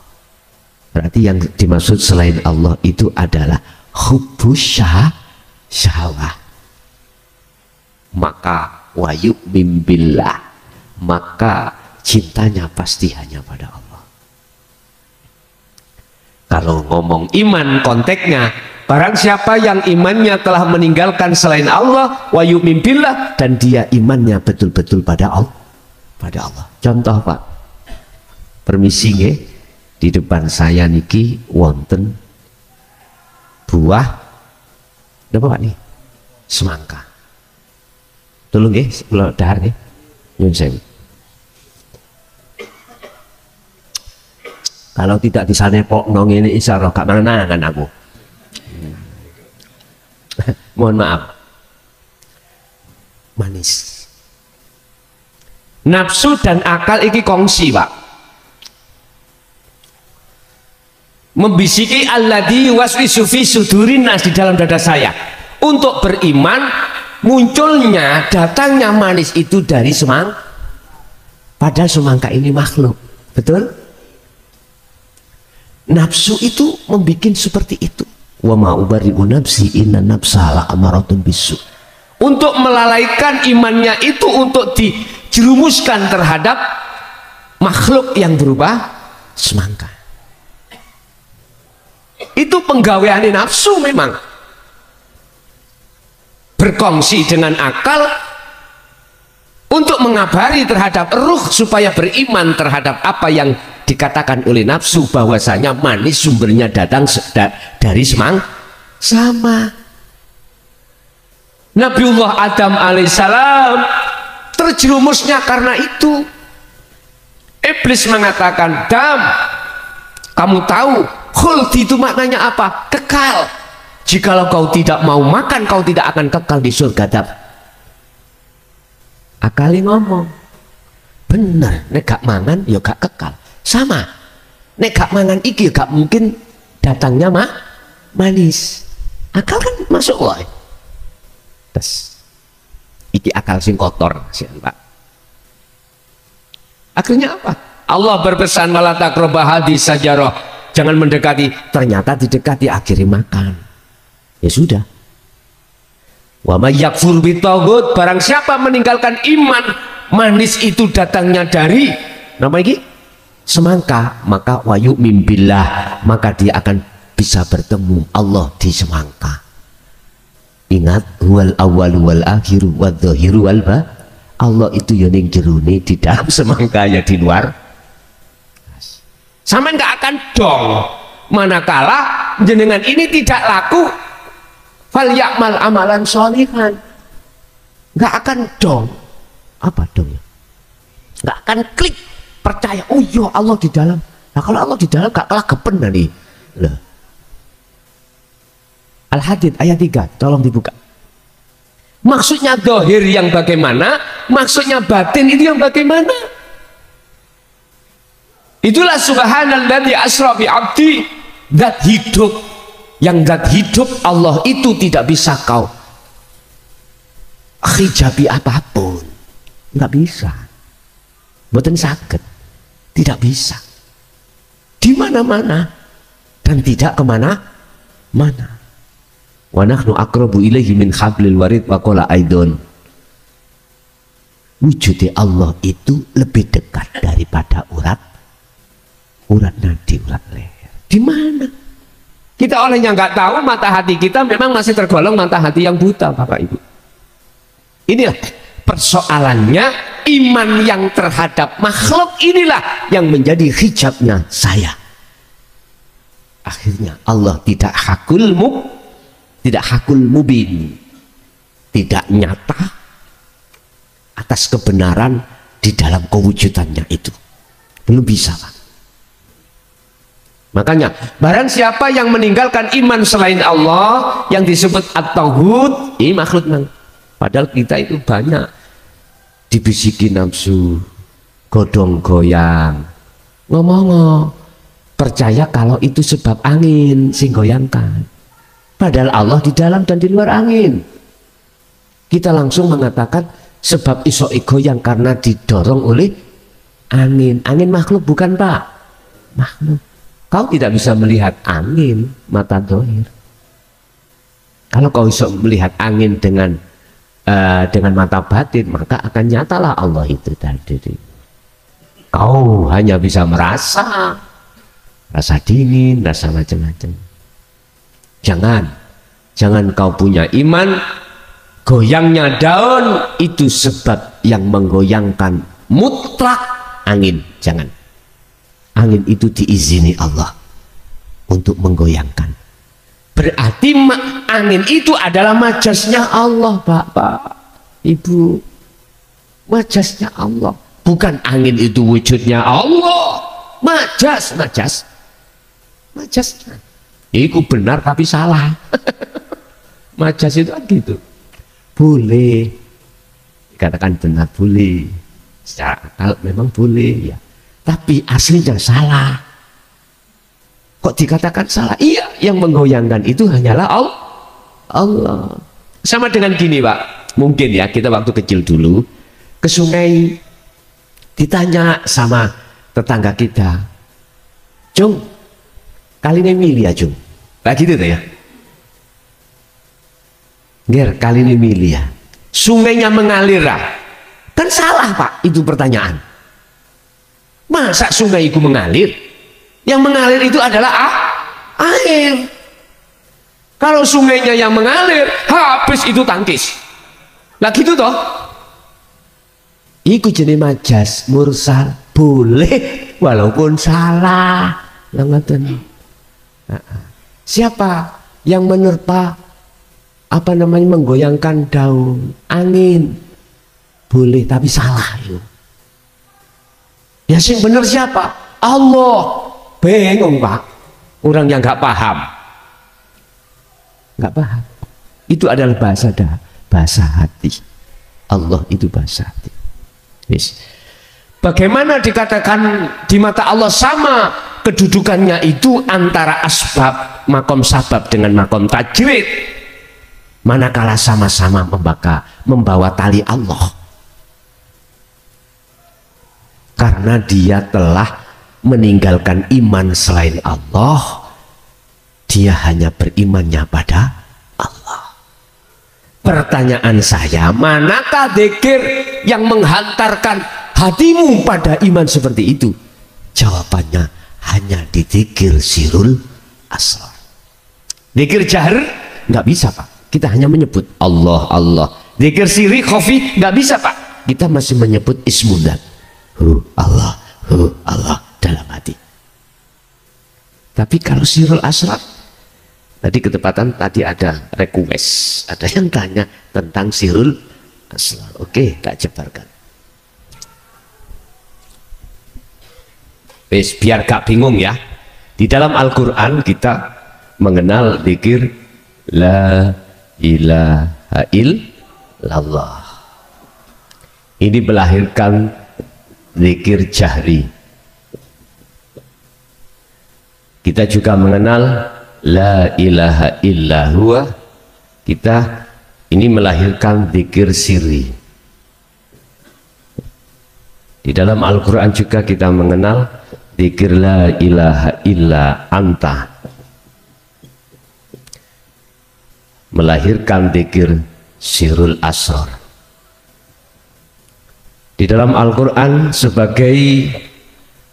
berarti yang dimaksud selain Allah itu adalah hubbus syahwah. Maka wayuk mimbillah, maka cintanya pasti hanya pada Allah. Kalau ngomong iman konteksnya, barang siapa yang imannya telah meninggalkan selain Allah wa yu'min billah, dan dia imannya betul-betul pada Allah. Contoh Pak, permisi nggih, di depan saya niki wonten buah apa Pak nih? Semangka. Tolong nggih, kula dahar nggih. Nyuwun sewu. Kalau tidak disanepok nong ini insyaallah gak mangan aku. Mohon maaf. Manis. Nafsu dan akal iki kongsi Pak. Membisiki alladzi waswisu fi sudurin nas, di dalam dada saya. Untuk beriman, munculnya datangnya manis itu dari semangka. Padahal semangka ini makhluk. Betul? Nafsu itu membuat seperti itu. Wa ma ubari'u nafsi inna nafsa la'amaratun bisu. Untuk melalaikan imannya itu, untuk dijerumuskan terhadap makhluk yang berubah semangka. Itu penggawean nafsu memang. Berkongsi dengan akal untuk mengabari terhadap ruh supaya beriman terhadap apa yang dikatakan oleh nafsu, bahwasanya manis sumbernya datang dari semangka. Sama Nabiullah Adam alaihissalam terjerumusnya karena itu. Iblis mengatakan, Adam, kamu tahu khuldi itu maknanya apa? Kekal. Jikalau kau tidak mau makan, kau tidak akan kekal di surga. Adam, akali ngomong bener, nek gak mangan ya gak kekal. Sama, nek gak mangan iki gak mungkin datangnya manis. Akal kan masuk wae. Tes iki akal sing kotor sih Pak. Akhirnya apa? Allah berpesan wala taqrabah hadis sajarah, jangan mendekati. Ternyata didekati, akhirnya makan. Ya sudah. Wa may yakfur bitaghut, barang siapa meninggalkan iman, manis itu datangnya dari nama ini semangka, maka wayu mimbillah, maka dia akan bisa bertemu Allah di semangka. Ingat, huwal awwalu wal akhiru wal dhahiru wal ba. Allah itu ya ning jerone, di dalam semangka ya di luar. Sampean nggak akan dong, manakala jenengan ini tidak laku fal ya'mal amalan sholihan. Nggak akan dong. Apa dong ya? Nggak akan klik percaya, oh iya Allah di dalam. Nah kalau Allah di dalam gak kalah gepen nih. Loh. Al-Hadid ayat 3, tolong dibuka. Maksudnya dohir yang bagaimana, maksudnya batin itu yang bagaimana. Itulah subhanalladzi asra bi 'abdi, zat hidup. Yang zat hidup Allah itu tidak bisa kau hijabi apapun, nggak bisa, mboten saged, tidak bisa, di mana-mana dan tidak kemana-mana. Wa nahnu aqrabu ilaihi min hablil warid wa qala aidon. Wujud Allah itu lebih dekat daripada urat nadi, urat leher. Di mana? Kita olehnya nggak tahu, mata hati kita memang masih tergolong mata hati yang buta, Bapak Ibu. Inilah persoalannya, iman yang terhadap makhluk inilah yang menjadi hijabnya saya. Akhirnya Allah tidak hakul mubin, tidak nyata atas kebenaran di dalam kewujudannya itu. Belum bisa, Pak. Makanya barang siapa yang meninggalkan iman selain Allah yang disebut at-tauhid, ini makhluk nang. Padahal kita itu banyak dibisiki nafsu, godong goyang, ngomong percaya kalau itu sebab angin sing goyangkan. Padahal Allah di dalam dan di luar angin. Kita langsung mengatakan sebab iso goyang karena didorong oleh angin. Angin makhluk bukan, Pak? Makhluk. Kau tidak bisa melihat angin mata dohir. Kalau kau bisa melihat angin dengan mata batin, maka akan nyatalah Allah itu tadi. Kau hanya bisa merasa, rasa dingin, rasa macam-macam. Jangan kau punya iman, goyangnya daun itu sebab yang menggoyangkan mutlak angin. Jangan. Angin itu diizini Allah untuk menggoyangkan. Berarti angin itu adalah majasnya Allah, Bapak, Ibu. Majasnya Allah. Bukan angin itu wujudnya Allah. Majasnya. Itu benar tapi salah. Majas itu kan gitu. Boleh. Dikatakan benar boleh. Secara akal memang boleh ya. Tapi aslinya salah. Kok dikatakan salah? Iya, yang menggoyangkan itu hanyalah Allah. Sama dengan gini, Pak. Mungkin ya, kita waktu kecil dulu ke sungai, ditanya sama tetangga kita, Jung, kali ini milih ya, Jung. Nah gitu tuh ya. Ger, kali ini milih ya. Sungainya mengalir lah. Kan salah, Pak, itu pertanyaan. Masa sungai itu mengalir? Yang mengalir itu adalah air. Kalau sungainya yang mengalir, habis itu tangkis. Lah gitu toh? Iku jenis majas mursal, boleh walaupun salah. Siapa yang menerpa menggoyangkan daun? Angin. Boleh tapi salah itu. Ya sing bener siapa? Allah. Bingung, Pak. Orang yang nggak paham. Nggak paham. Itu adalah bahasa hati. Allah itu bahasa hati. Yes. Bagaimana dikatakan di mata Allah sama kedudukannya itu antara asbab, makom sabab dengan makom tajrid. Manakala sama-sama membawa tali Allah. Karena dia telah meninggalkan iman selain Allah, dia hanya berimannya pada Allah. Pertanyaan saya, manakah dzikir yang menghantarkan hatimu pada iman seperti itu? Jawabannya hanya di dzikir sirul asrar. Zikir jahr nggak bisa Pak, kita hanya menyebut Allah Allah. Zikir sirri khafi nggak bisa Pak, kita masih menyebut ismullah, Allah dalam hati. Tapi kalau sirrul asrar, tadi ketepatan tadi ada request, ada yang tanya tentang sirrul asrar. Oke, tak jebarkan. Biar gak bingung ya, di dalam Al-Quran kita mengenal zikir la ilaha illallah. Ini melahirkan zikir jahri. Kita juga mengenal la ilaha illallah. Kita ini melahirkan zikir sirri. Di dalam Al-Quran juga kita mengenal zikir la ilaha illa anta, melahirkan zikir sirrul asrar. Di dalam Al-Quran sebagai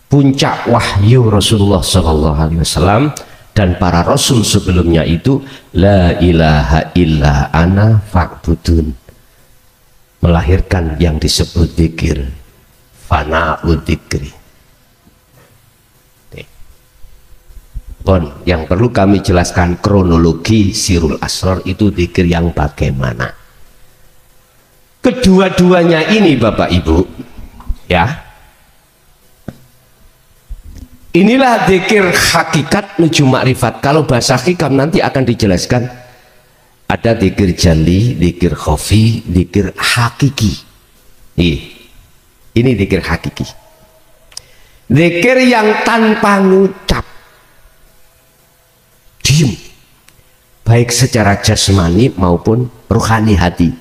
puncak wahyu Rasulullah SAW dan para rasul sebelumnya itu la ilaha illa ana fa'budun, melahirkan yang disebut zikir fana'ud dzikri. Yang perlu kami jelaskan kronologi sirrul asrar itu zikir yang bagaimana. Kedua-duanya ini Bapak Ibu ya, inilah zikir hakikat menuju makrifat. Kalau bahasa hikam nanti akan dijelaskan, ada zikir jali, zikir khafi, zikir hakiki. Ini zikir hakiki, zikir yang tanpa ngucap, diem, baik secara jasmani maupun rohani hati.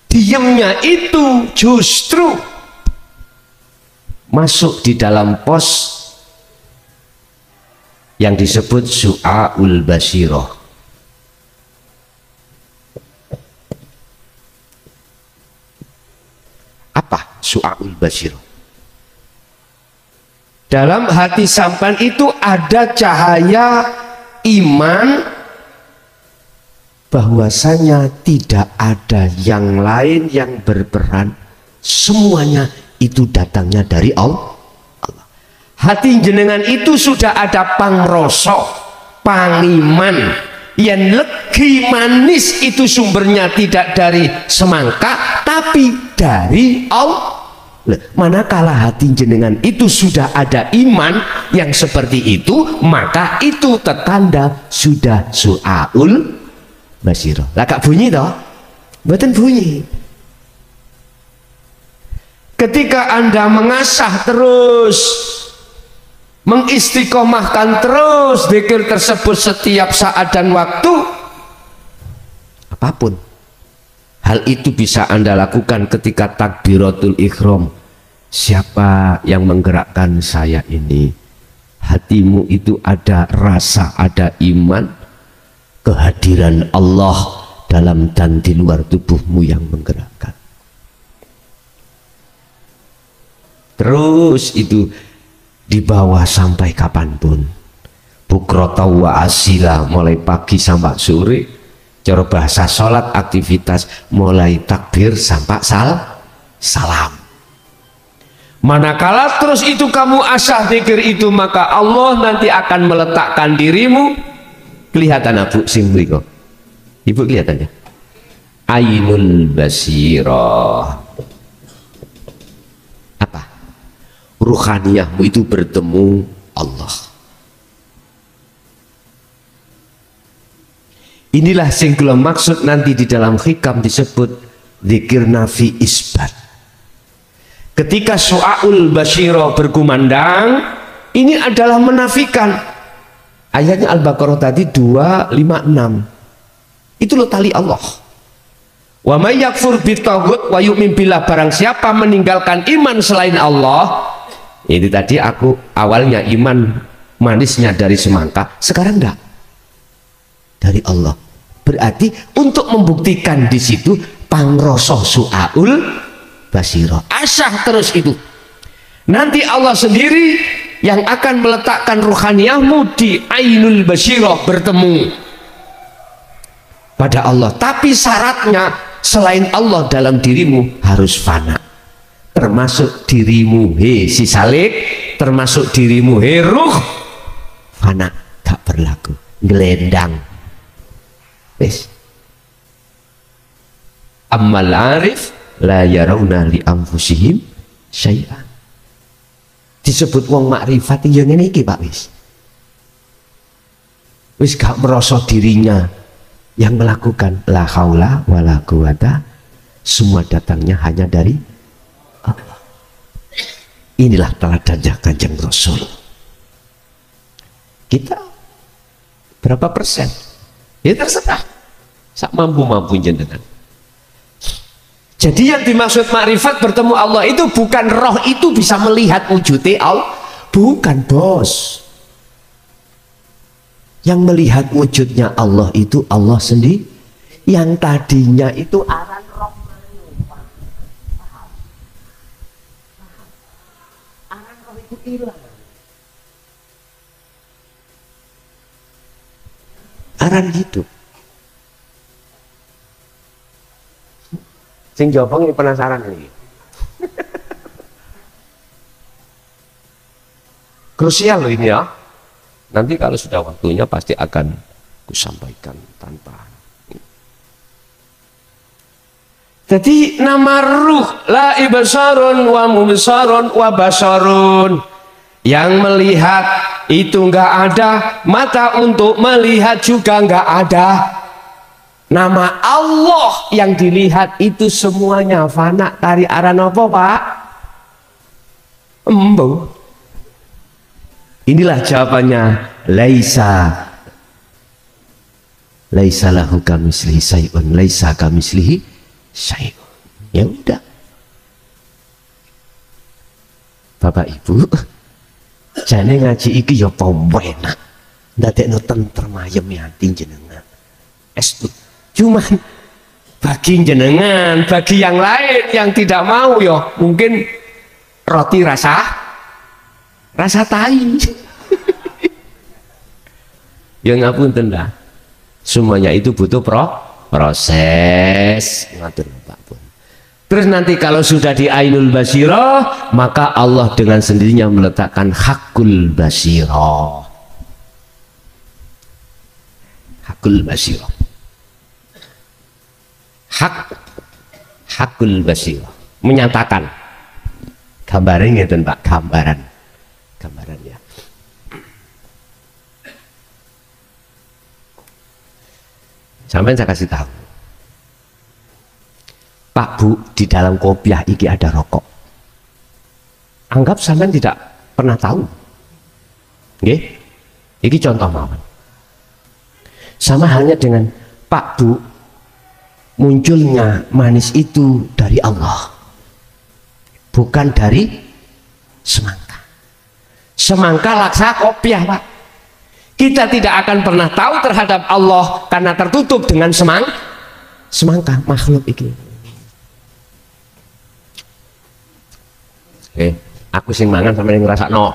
Diemnya itu justru masuk di dalam pos yang disebut su'aul basirah. Apa su'aul basirah? Dalam hati sampan itu ada cahaya iman bahwasanya tidak ada yang lain yang berperan, semuanya itu datangnya dari Allah. Hati jenengan itu sudah ada pangrosok, pangiman, yang legi manis itu sumbernya tidak dari semangka tapi dari Allah. Manakala hati jenengan itu sudah ada iman yang seperti itu, maka itu tertanda sudah su'aul basirah. Lah gak bunyi toh? Mboten bunyi. Ketika Anda mengasah terus, mengistiqomahkan terus zikir tersebut setiap saat dan waktu, apapun hal itu bisa Anda lakukan ketika takbiratul ihram. Siapa yang menggerakkan saya ini? Hatimu itu ada rasa, ada iman, kehadiran Allah dalam dan di luar tubuhmu yang menggerakkan. Terus itu dibawa sampai kapanpun, bukrata wa asila, mulai pagi sampai sore. Cara bahasa sholat aktivitas mulai takbir sampai salam. Manakala terus itu kamu asah zikir itu, maka Allah nanti akan meletakkan dirimu. Kelihatan Abu sing mriko. Ibu kelihatannya ainul basirah. Apa? Ruhaniyahmu itu bertemu Allah. Inilah sing kula maksud nanti di dalam hikam disebut zikir nafi isbat. Ketika su'aul basirah berkumandang, ini adalah menafikan. Ayatnya Al-Baqarah tadi 256. Itu loh tali Allah. Wa may yakfur bitaghut wa yu'min billah, barang siapa meninggalkan iman selain Allah. Ini tadi aku awalnya iman manisnya dari semangka, sekarang enggak. Dari Allah. Berarti untuk membuktikan di situ pangroso su'aul basirah. Asah terus itu. Nanti Allah sendiri yang akan meletakkan ruhaniyahmu di ainul basyirah, bertemu pada Allah. Tapi syaratnya selain Allah dalam dirimu harus fana, termasuk dirimu si salik, termasuk dirimu ruh, fana, gak berlaku, gelendang. Wis. Ammal arif la yarawna li anfusihim syai'an. Disebut wong makrifat ya ngene iki Pak, wis gak merasa dirinya yang melakukan, la haula wala quwata, semua datangnya hanya dari Allah. Inilah teladannya Kanjeng Rasul. Kita berapa persen? Ya terserah, sak mampu-mampu jenengan. Jadi yang dimaksud makrifat bertemu Allah itu bukan roh itu bisa melihat wujudnya Allah, bukan bos. Yang melihat wujudnya Allah itu Allah sendiri. Yang tadinya itu aran roh. Aran roh itu hilang. Aran hidup. Sing jawab ini penasaran ini. Krusial loh ini ya. Nanti kalau sudah waktunya pasti akan kusampaikan tanpa. Jadi nama ruh la ibsarun wa mubsarun wa basarun. Yang melihat itu enggak ada, mata untuk melihat juga enggak ada. Nama Allah yang dilihat itu semuanya fana. Tari aran apa Pak? Embo. Inilah jawabannya. Laisa lahu kamislihi syai'un, laisa kamislihi syai'un. Ya udah. Bapak Ibu, jane ngaji iki ya penak. Ndadekno tentrem ayem ati jenengan. Estu. Cuman bagi jenengan, bagi yang lain yang tidak mau ya mungkin roti rasa tai. Ya ngapunten dah. Semuanya itu butuh proses. Ngatur Pak pun. Terus nanti kalau sudah di ainul basyirah, maka Allah dengan sendirinya meletakkan hakul basyirah. Hakul basyirah. Hakul basyirah, menyatakan. Gambarnya ngeten Pak, gambaran ya. Sampai saya kasih tahu, Pak Bu, di dalam kopiah iki ada rokok. Anggap sampean tidak pernah tahu. Nggih? Iki contoh mawon. Sama halnya dengan Pak Bu, munculnya manis itu dari Allah, bukan dari semangka. Semangka laksa kopiah Pak. Kita tidak akan pernah tahu terhadap Allah karena tertutup dengan semangka makhluk ini. Aku sing mangan sampai ngerasa no.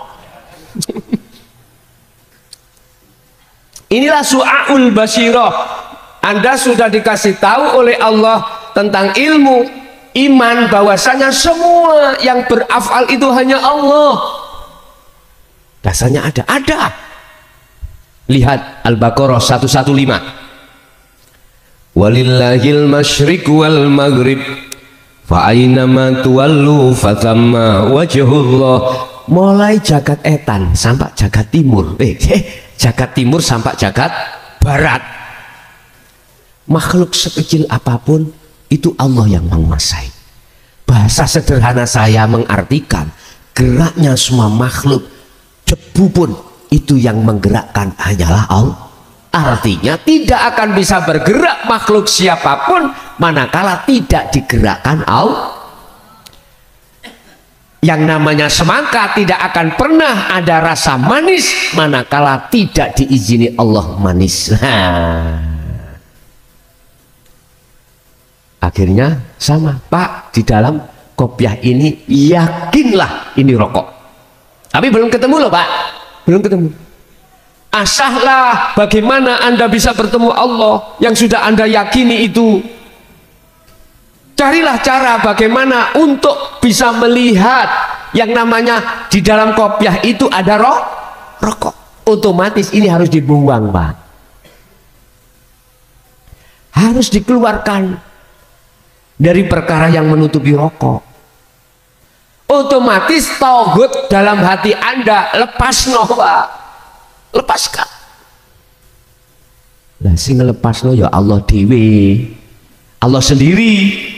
Inilah su'aul basyirah. Anda sudah dikasih tahu oleh Allah tentang ilmu iman bahwasanya semua yang berafal itu hanya Allah. Dasarnya ada. Lihat Al-Baqarah 115. Walillahil masyriq wal maghrib fa aynama tuwallu fathamma wajhullah. Mulai jagat etan sampai jagat timur. Jagat timur sampai jagat barat. Makhluk sekecil apapun itu Allah yang menguasai. Bahasa sederhana saya mengartikan geraknya semua makhluk, debu pun itu yang menggerakkan hanyalah Allah. Artinya tidak akan bisa bergerak makhluk siapapun manakala tidak digerakkan Allah. Yang namanya semangka tidak akan pernah ada rasa manis manakala tidak diizini Allah manis. Akhirnya sama Pak, di dalam kopiah ini yakinlah ini rokok. Tapi belum ketemu loh Pak, belum ketemu. Asahlah bagaimana Anda bisa bertemu Allah yang sudah Anda yakini itu. Carilah cara bagaimana untuk bisa melihat yang namanya di dalam kopiah itu ada rokok. Otomatis ini harus dibuang Pak, harus dikeluarkan dari perkara yang menutupi rokok. Otomatis tauhid dalam hati Anda lepas no Pak, lepaskan. Lah sing ngelepasno ya Allah dewi, Allah sendiri.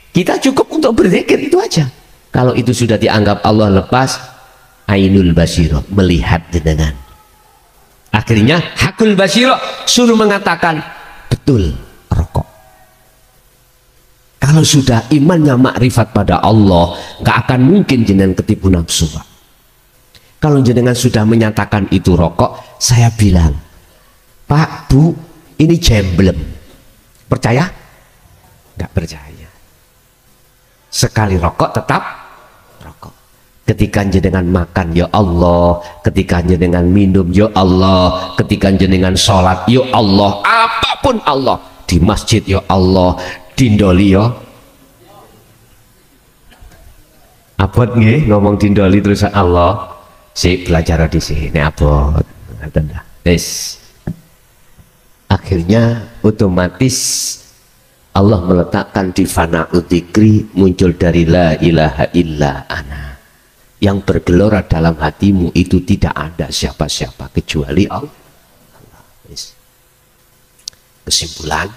Kita cukup untuk berzikir itu aja. Kalau itu sudah dianggap Allah lepas, ainul basiro, melihat dengan. Akhirnya hakul basiro suruh mengatakan betul rokok. Kalau sudah imannya makrifat pada Allah, nggak akan mungkin jenengan ketipu nafsu Pak. Kalau jenengan sudah menyatakan itu rokok, saya bilang, Pak, Bu, ini jemblem. Percaya? Nggak percaya. Sekali rokok tetap rokok. Ketika jenengan makan ya Allah, ketika jenengan minum ya Allah, ketika jenengan sholat ya Allah, apapun Allah, di masjid ya Allah, dindoli ya. Abot nggih ngomong dindoli terus Allah. Si belajar di sini abot. Yes. Akhirnya otomatis Allah meletakkan di fana'ud dzikri, muncul dari la ilaha illa ana, yang bergelora dalam hatimu itu tidak ada siapa-siapa kecuali Allah. Kesimpulan,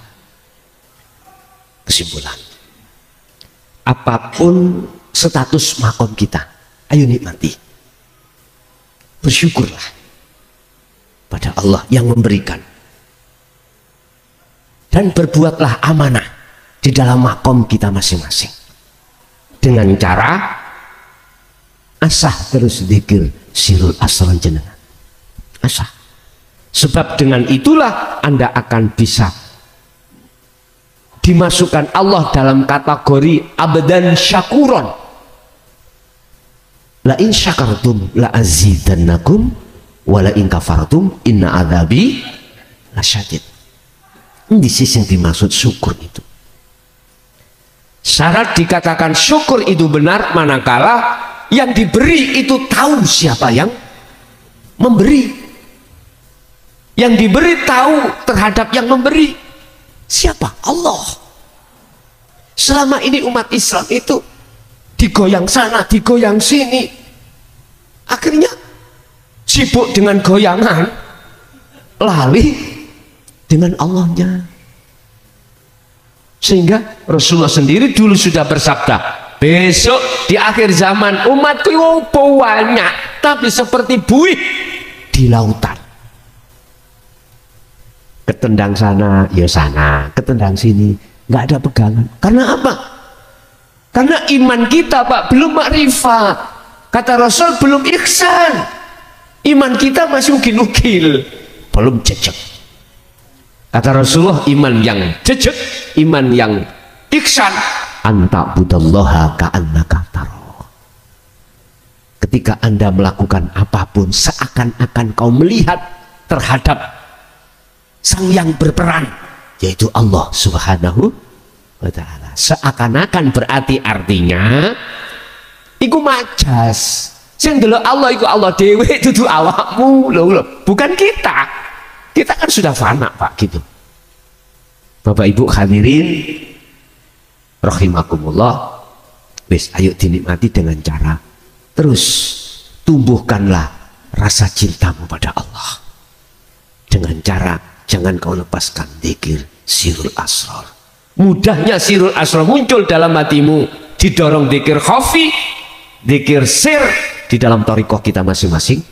apapun status makom kita, ayo nikmati, bersyukurlah pada Allah yang memberikan, dan berbuatlah amanah di dalam makom kita masing-masing dengan cara asah terus zikir sirul asrar jenengan, asah. Sebab dengan itulah Anda akan bisa dimasukkan Allah dalam kategori abdan syakuron. La in syakartum la azidannakum wa la in kafartum inna adzabi lasyadid. Di sisi yang dimaksud syukur itu. Syarat dikatakan syukur itu benar manakala yang diberi itu tahu siapa yang memberi. Yang diberi tahu terhadap yang memberi siapa? Allah. Selama ini umat Islam itu digoyang sana, digoyang sini. Akhirnya sibuk dengan goyangan, lali dengan Allahnya. Sehingga Rasulullah sendiri dulu sudah bersabda, besok di akhir zaman umatku banyak tapi seperti buih di lautan. Ketendang sana ya sana, ketendang sini, nggak ada pegangan. Karena apa? Karena iman kita Pak belum makrifat. Kata Rasul belum ihsan. Iman kita masih ukil-ukil, belum jejak. Kata Rasulullah, iman yang jejak, iman yang ihsan, anta budallaha ka'annaka taro. Ketika Anda melakukan apapun, seakan-akan kau melihat terhadap sang yang berperan, yaitu Allah Subhanahu wa ta'ala. Seakan-akan berarti artinya iku majas. Sing delok Allah iku Allah dewe, dudu awakmu lho, bukan kita. Kita kan sudah fana Pak gitu. Bapak Ibu hadirin rahimakumullah, wis ayo dinikmati dengan cara terus tumbuhkanlah rasa cintamu pada Allah dengan cara jangan kau lepaskan zikir sirul asrar. Mudahnya sirul asrar muncul dalam hatimu, didorong zikir khafi, zikir sir. Di dalam thariqah kita masing-masing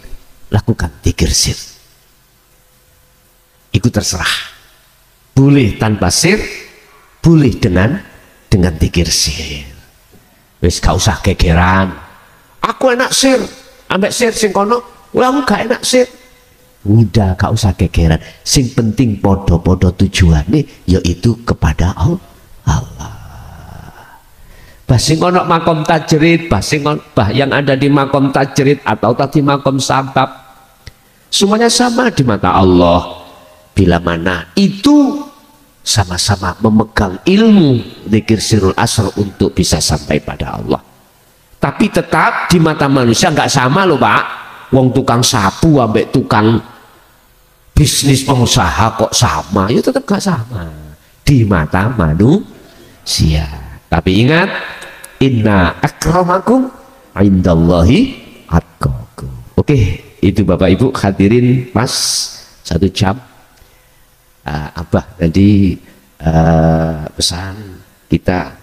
lakukan zikir sir. Itu terserah, boleh tanpa sir, boleh dengan zikir sir. Wis gak usah gegeran, aku enak sir ambek sir sing kono, aku gak enak sir. Udah gak usah gegeran, sing penting podo-podo tujuannya yaitu kepada Allah. Basing ono makom tajrid, bah yang ada di makom tajrid atau tadi makom sabab, semuanya sama di mata Allah. Bila mana itu sama-sama memegang ilmu dzikir sirrul asr untuk bisa sampai pada Allah. Tapi tetap di mata manusia nggak sama loh Pak. Wong tukang sapu ambek tukang bisnis pengusaha kok sama? Ya tetap nggak sama di mata manusia. Tapi ingat, inna akramakum indallahi atqakum. Oke, itu Bapak Ibu hadirin pas 1 jam. Abah tadi pesan kita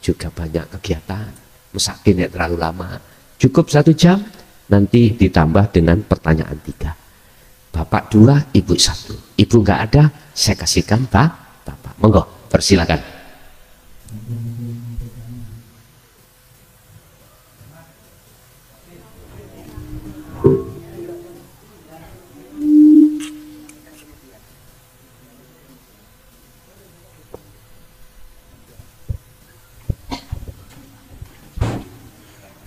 juga banyak kegiatan, mesakin ya terlalu lama, cukup 1 jam, nanti ditambah dengan pertanyaan 3. Bapak 2, Ibu 1. Ibu nggak ada, saya kasihkan Bapak. Monggo, persilakan.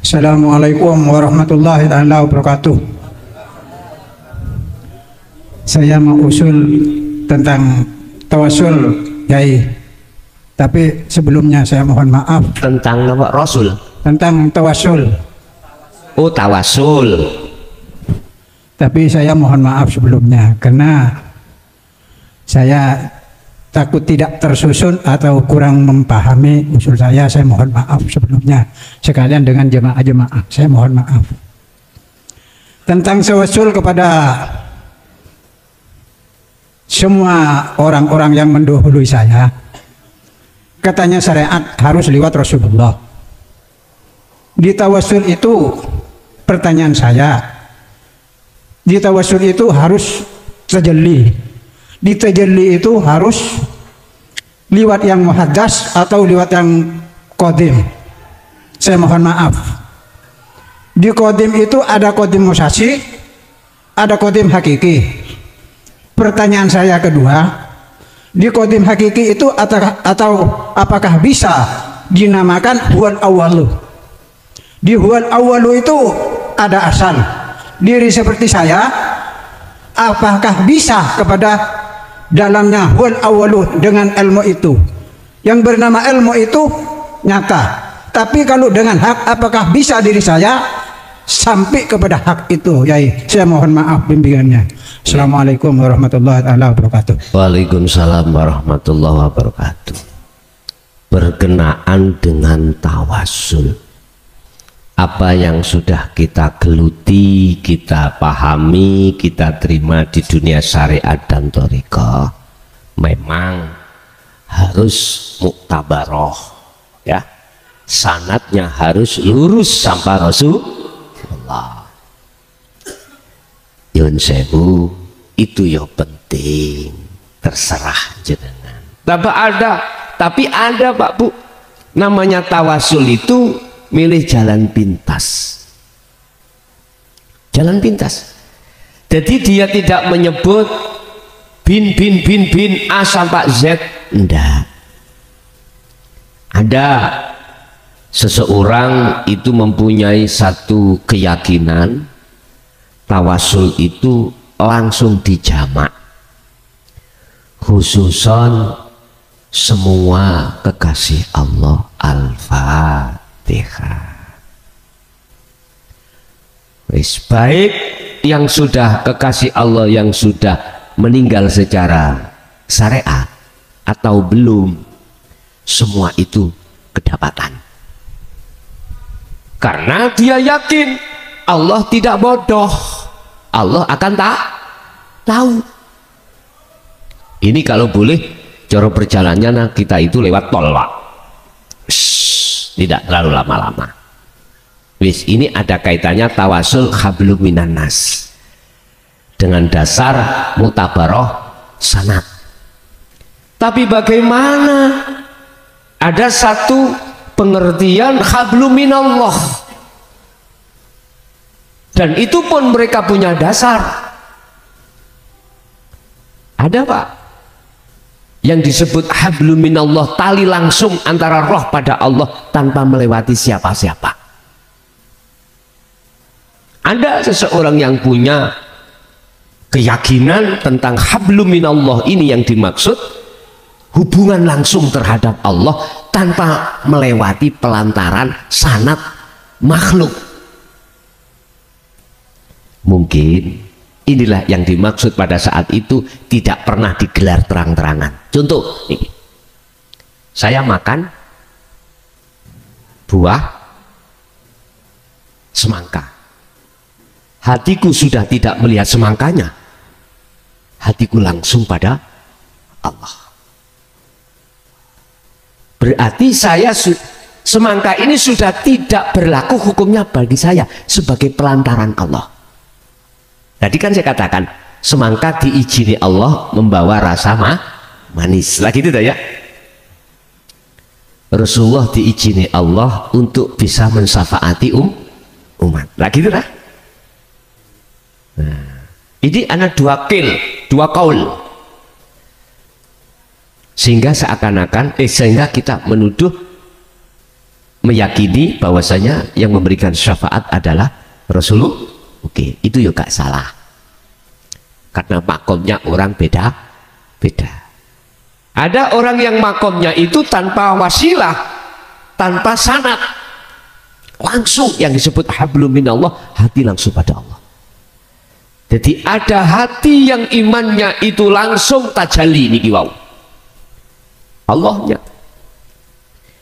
Assalamualaikum warahmatullahi wabarakatuh. Saya mau usul tentang tawasul, Yai. Tapi sebelumnya saya mohon maaf Tentang apa? Rasul? tentang tawasul. Oh, tawasul. Tapi saya mohon maaf sebelumnya karena saya takut tidak tersusun atau kurang memahami usul saya. Saya mohon maaf sebelumnya sekalian dengan jemaah-jemaah. Saya mohon maaf tentang tawasul kepada semua orang-orang yang mendahului saya. Katanya syariat harus lewat Rasulullah. Di tawasul itu, pertanyaan saya, di tawasul itu harus tajalli. Di tajalli itu harus lewat yang muhaddas atau lewat yang qadim. Saya mohon maaf. Di qadim itu ada qadim musasi, ada qadim hakiki. Pertanyaan saya kedua, di qadim hakiki itu atau apakah bisa dinamakan huwal awwalu? Di huwal awwalu itu ada asal. Diri seperti saya, apakah bisa kepada dalamnya huwal awwalu dengan ilmu itu? Yang bernama ilmu itu nyata. Tapi kalau dengan hak, apakah bisa diri saya sampai kepada hak itu? Yai, saya mohon maaf bimbingannya. Assalamualaikum warahmatullahi wabarakatuh. Waalaikumsalam warahmatullahi wabarakatuh. Berkenaan dengan tawasul, apa yang sudah kita geluti, kita pahami, kita terima di dunia syariat dan thariqah, memang harus muktabaroh, ya, sanadnya harus lurus sampai Rasulullah. Yun sewu, itu ya penting, terserah jenengan. Tapi ada Pak Bu, namanya tawasul itu milih jalan pintas. Jalan pintas. Jadi dia tidak menyebut bin A sampai Z, enggak. Ada seseorang itu mempunyai satu keyakinan, tawasul itu langsung dijamak, khususon semua kekasih Allah. Al-Fatihah. Wis baik yang sudah kekasih Allah yang sudah meninggal secara syariat atau belum, semua itu kedapatan. Karena dia yakin Allah tidak bodoh, Allah akan tahu. Ini kalau boleh cara perjalanannya kita itu lewat tol Pak. Tidak terlalu lama-lama. Wis, ini ada kaitannya tawasul hablum minan nas dengan dasar mutabaroh sanad. Tapi bagaimana ada satu pengertian hablum minallah, dan itu pun mereka punya dasar. Ada Pak Yang disebut hablum minallah, tali langsung antara roh pada Allah tanpa melewati siapa-siapa. Ada seseorang yang punya keyakinan tentang hablum minallah ini yang dimaksud hubungan langsung terhadap Allah tanpa melewati pelantaran sanad makhluk. Mungkin inilah yang dimaksud pada saat itu tidak pernah digelar terang-terangan. Contoh, ini. Saya makan buah semangka. Hatiku sudah tidak melihat semangkanya. Hatiku langsung pada Allah. Berarti semangka ini sudah tidak berlaku hukumnya bagi saya sebagai pelantaran Allah. Tadi kan saya katakan semangka diizini Allah membawa rasa manis. Lah gitu ya. Rasulullah diizini Allah untuk bisa mensyafaati umat. Lah gitu lah. Nah, ini ada dua kaul. Sehingga seakan-akan sehingga kita menuduh meyakini bahwasanya yang memberikan syafaat adalah Rasulullah. Oke, itu juga salah. Karena makomnya orang beda-beda. Ada orang yang makomnya itu tanpa wasilah, tanpa sanad, langsung yang disebut hablum minallah, hati langsung pada Allah. Jadi ada hati yang imannya itu langsung tajalli niki wau. Allahnya.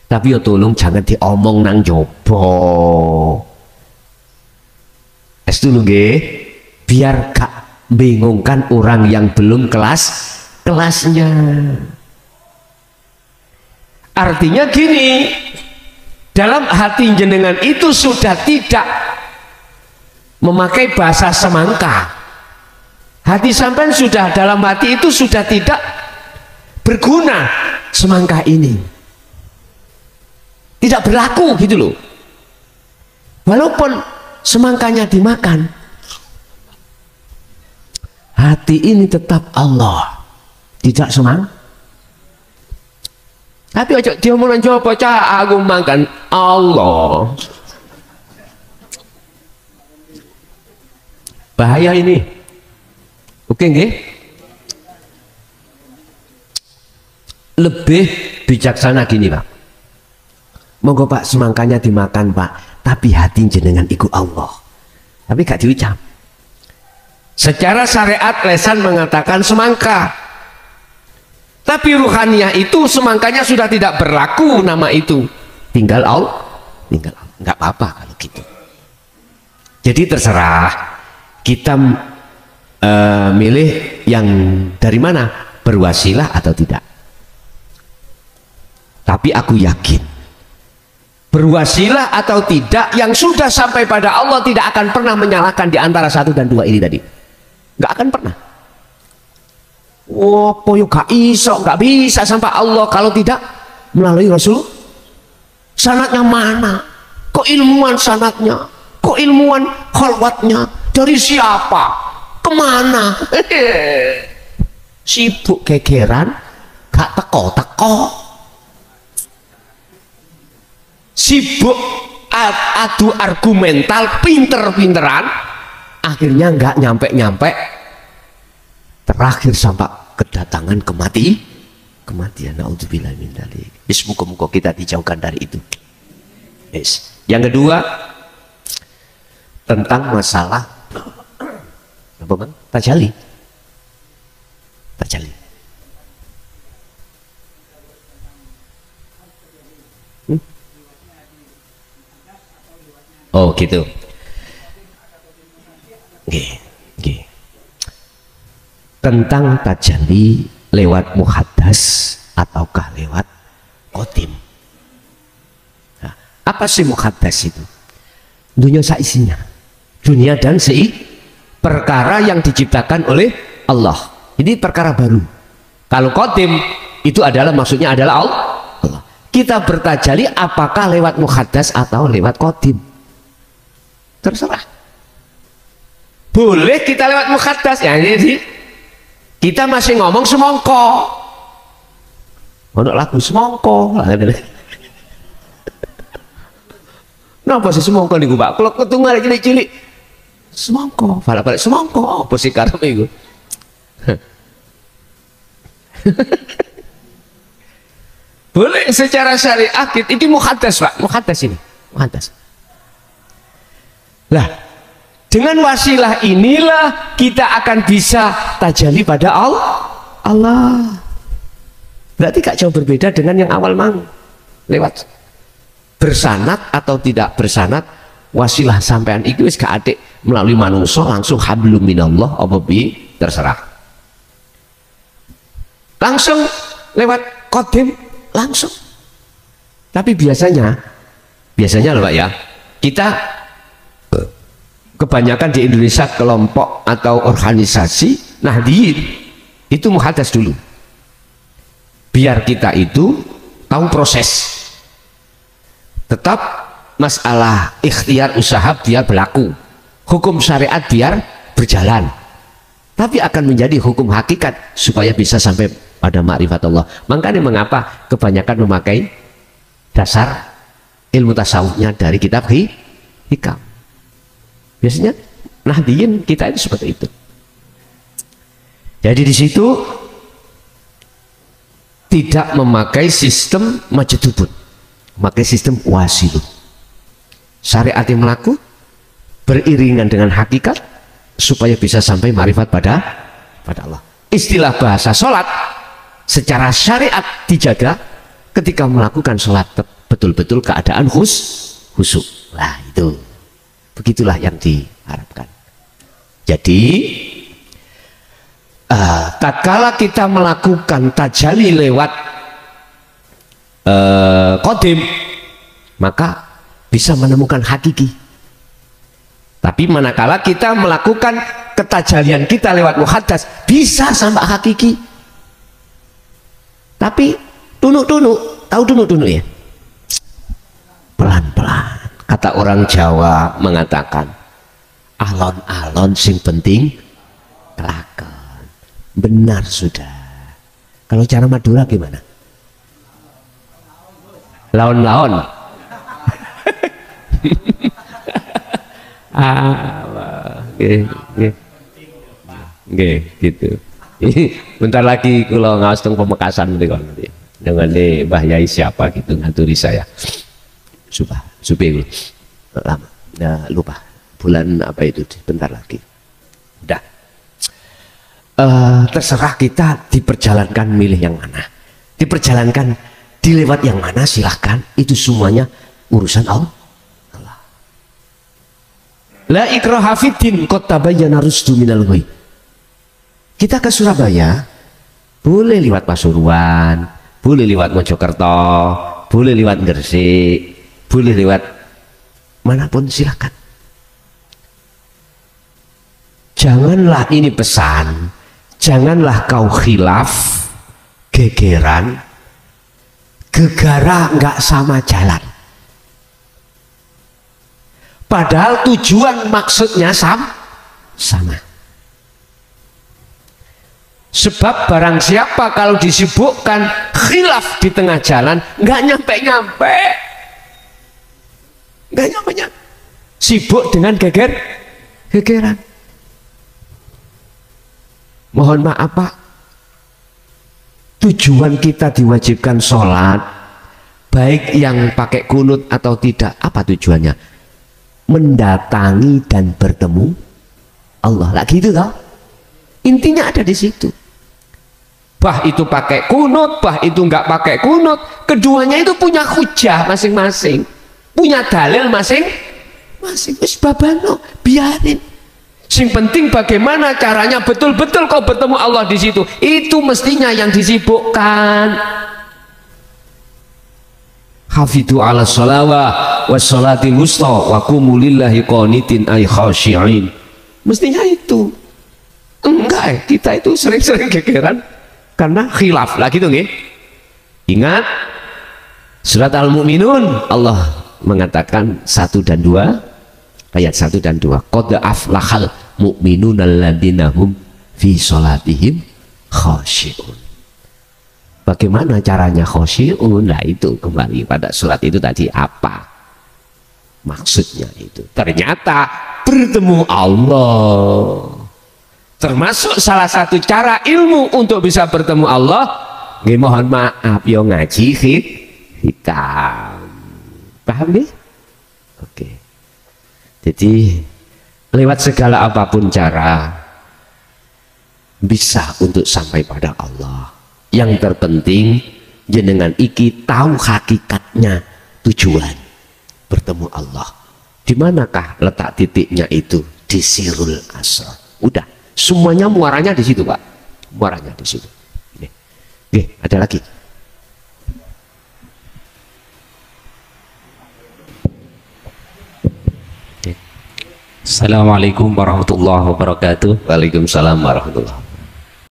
Tapi ya tolong jangan diomong nang jopo. Es dulu nggih, biar gak bingungkan orang yang belum kelasnya. Artinya gini, dalam hati jenengan itu sudah tidak memakai bahasa semangka. Hati sampean sudah dalam hati itu sudah tidak berguna semangka ini. Tidak berlaku gitu loh. Walaupun semangkanya dimakan, hati ini tetap Allah, tidak semang. Tapi ojo diomongin coba cah aku makan Allah. Bahaya ini. Oke nggih? Lebih bijaksana gini Pak. Monggo Pak semangkanya dimakan Pak, tapi hati jenengan iku Allah. Tapi gak diucap. Secara syariat lesan mengatakan semangka, tapi ruhaniah itu semangkanya sudah tidak berlaku nama itu. Tinggal Allah, nggak apa-apa kalau gitu. Jadi terserah kita milih yang dari mana, berwasilah atau tidak. Tapi aku yakin berwasilah atau tidak, yang sudah sampai pada Allah tidak akan pernah menyalahkan di antara 1 dan 2 ini tadi. Nggak akan pernah. Oh, yuk gak iso, gak bisa sampai Allah kalau tidak melalui Rasul. Sanatnya mana? Kok ilmuwan sanatnya? Kok ilmuwan khalwatnya? Dari siapa? Kemana? Sibuk gegeran, gak teko-teko. Sibuk adu argumental, pinter-pinteran, akhirnya nggak nyampe-nyampe, terakhir sampai kedatangan kematian. Naudzubillah min dzalik. Muga-muga kita dijauhkan dari itu. Yes. Yang kedua tentang masalah apa Bang? Tajalli. Oh gitu. Oke. Tentang tajalli lewat muhaddas ataukah lewat qadim. Nah, apa sih muhaddas itu? Dunia saisinya, dunia dan perkara yang diciptakan oleh Allah. Ini perkara baru. Kalau qadim itu adalah maksudnya adalah Allah. Kita bertajalli apakah lewat muhaddas atau lewat qadim? Terserah. Boleh kita lewat muhaddas ya, jadi kita masih ngomong semongko. Ono lagu semongko. Napa sih semongko niku, Pak? Kalau ketunggal cilik-cilik semongko, balik-balik semongko, apa sih karepe iku? Boleh secara syariat ini muhaddas, Pak, muhaddas ini, muhaddas. Lah, dengan wasilah inilah kita akan bisa tajalli pada Allah. Berarti gak jauh berbeda dengan yang awal mang. Lewat bersanad atau tidak bersanad, wasilah sampean itu wis gak adik melalui manusia langsung hablum minallah apa bi terserah. Langsung lewat kodim langsung. Tapi biasanya loh Pak ya, kita kebanyakan di Indonesia kelompok atau organisasi Nahdliyin itu muhaddas dulu, biar kita itu tahu proses. Tetap masalah ikhtiar usaha biar berlaku, hukum syariat biar berjalan, tapi akan menjadi hukum hakikat supaya bisa sampai pada ma'rifat Allah. Makanya mengapa kebanyakan memakai dasar ilmu tasawufnya dari kitab hikam. Biasanya Nahdliyin kita itu seperti itu. Jadi di situ tidak memakai sistem majdubun, memakai sistem wasilu. Syariat yang melaku beriringan dengan hakikat supaya bisa sampai ma'rifat pada Allah. Istilah bahasa sholat secara syariat dijaga ketika melakukan sholat betul-betul keadaan khusyuk. Nah itu, begitulah yang diharapkan. Jadi tatkala kita melakukan tajalli lewat qadim, maka bisa menemukan hakiki. Tapi manakala kita melakukan ketajalian kita lewat muhaddas, bisa sampai hakiki. Tapi tunuk-tunuk, tahu tunuk-tunuk ya? Pelan-pelan. Kata orang Jawa mengatakan, alon-alon sing penting kelakon. Benar sudah. Kalau cara Madura gimana? Laon-laon. Gitu. Bentar lagi kalau ngawas teng Pemekasan nanti dengan Mbah Yai siapa gitu ngaturi saya. Supaya lama. Nah, lupa bulan apa itu, bentar lagi. Udah. Terserah kita diperjalankan milih yang mana, diperjalankan dilewat yang mana, silahkan. Itu semuanya urusan Allah. La ikraha fiddin qad tabayyana rusdu minal ghayy. Kita ke Surabaya boleh lewat Pasuruan, boleh lewat Mojokerto, boleh lewat Gresik, boleh lewat manapun, silakan. Janganlah, ini pesan, janganlah kau khilaf, gegeran, gegara nggak sama jalan. Padahal tujuan maksudnya sama. Sebab barang siapa kalau disibukkan khilaf di tengah jalan, nggak nyampe, sibuk dengan gegeran. Mohon maaf Pak, tujuan kita diwajibkan sholat, baik yang pakai kunut atau tidak, apa tujuannya? Mendatangi dan bertemu Allah. Lagi itu toh, intinya ada di situ. Bah itu pakai kunut, bah itu nggak pakai kunut, keduanya itu punya hujah masing-masing, punya dalil masing-masing. Wis babano, biarin. Sing penting bagaimana caranya betul-betul kau bertemu Allah di situ. Itu mestinya yang disibukkan. Hafidhu ala sholawah wa sholatil wusta wa qumu lillahi qanitin ay khashi'in. Mestinya itu. Enggak, kita itu sering-sering gegeran karena khilaf lah gitu nggih. Ingat surat Al-Mu'minun, Allah mengatakan 1 dan 2, ayat 1 dan 2. Qad aflahal mu'minun alladzina hum fi sholatihim khashi'un. Bagaimana caranya khosyi'un? Nah itu kembali pada surat itu tadi, apa maksudnya itu? Ternyata bertemu Allah termasuk salah satu cara ilmu untuk bisa bertemu Allah. Nggih, mohon maaf yo ngaji hitam. Paham nggih? Oke. Jadi lewat segala apapun cara bisa untuk sampai pada Allah. Yang terpenting jenengan iki tahu hakikatnya, tujuan bertemu Allah. Di manakah letak titiknya itu? Di sirul asrar. Udah, semuanya muaranya di situ, Pak. Muaranya di situ. Oke, ada lagi. Assalamualaikum warahmatullahi wabarakatuh. Waalaikumsalam warahmatullahi wabarakatuh.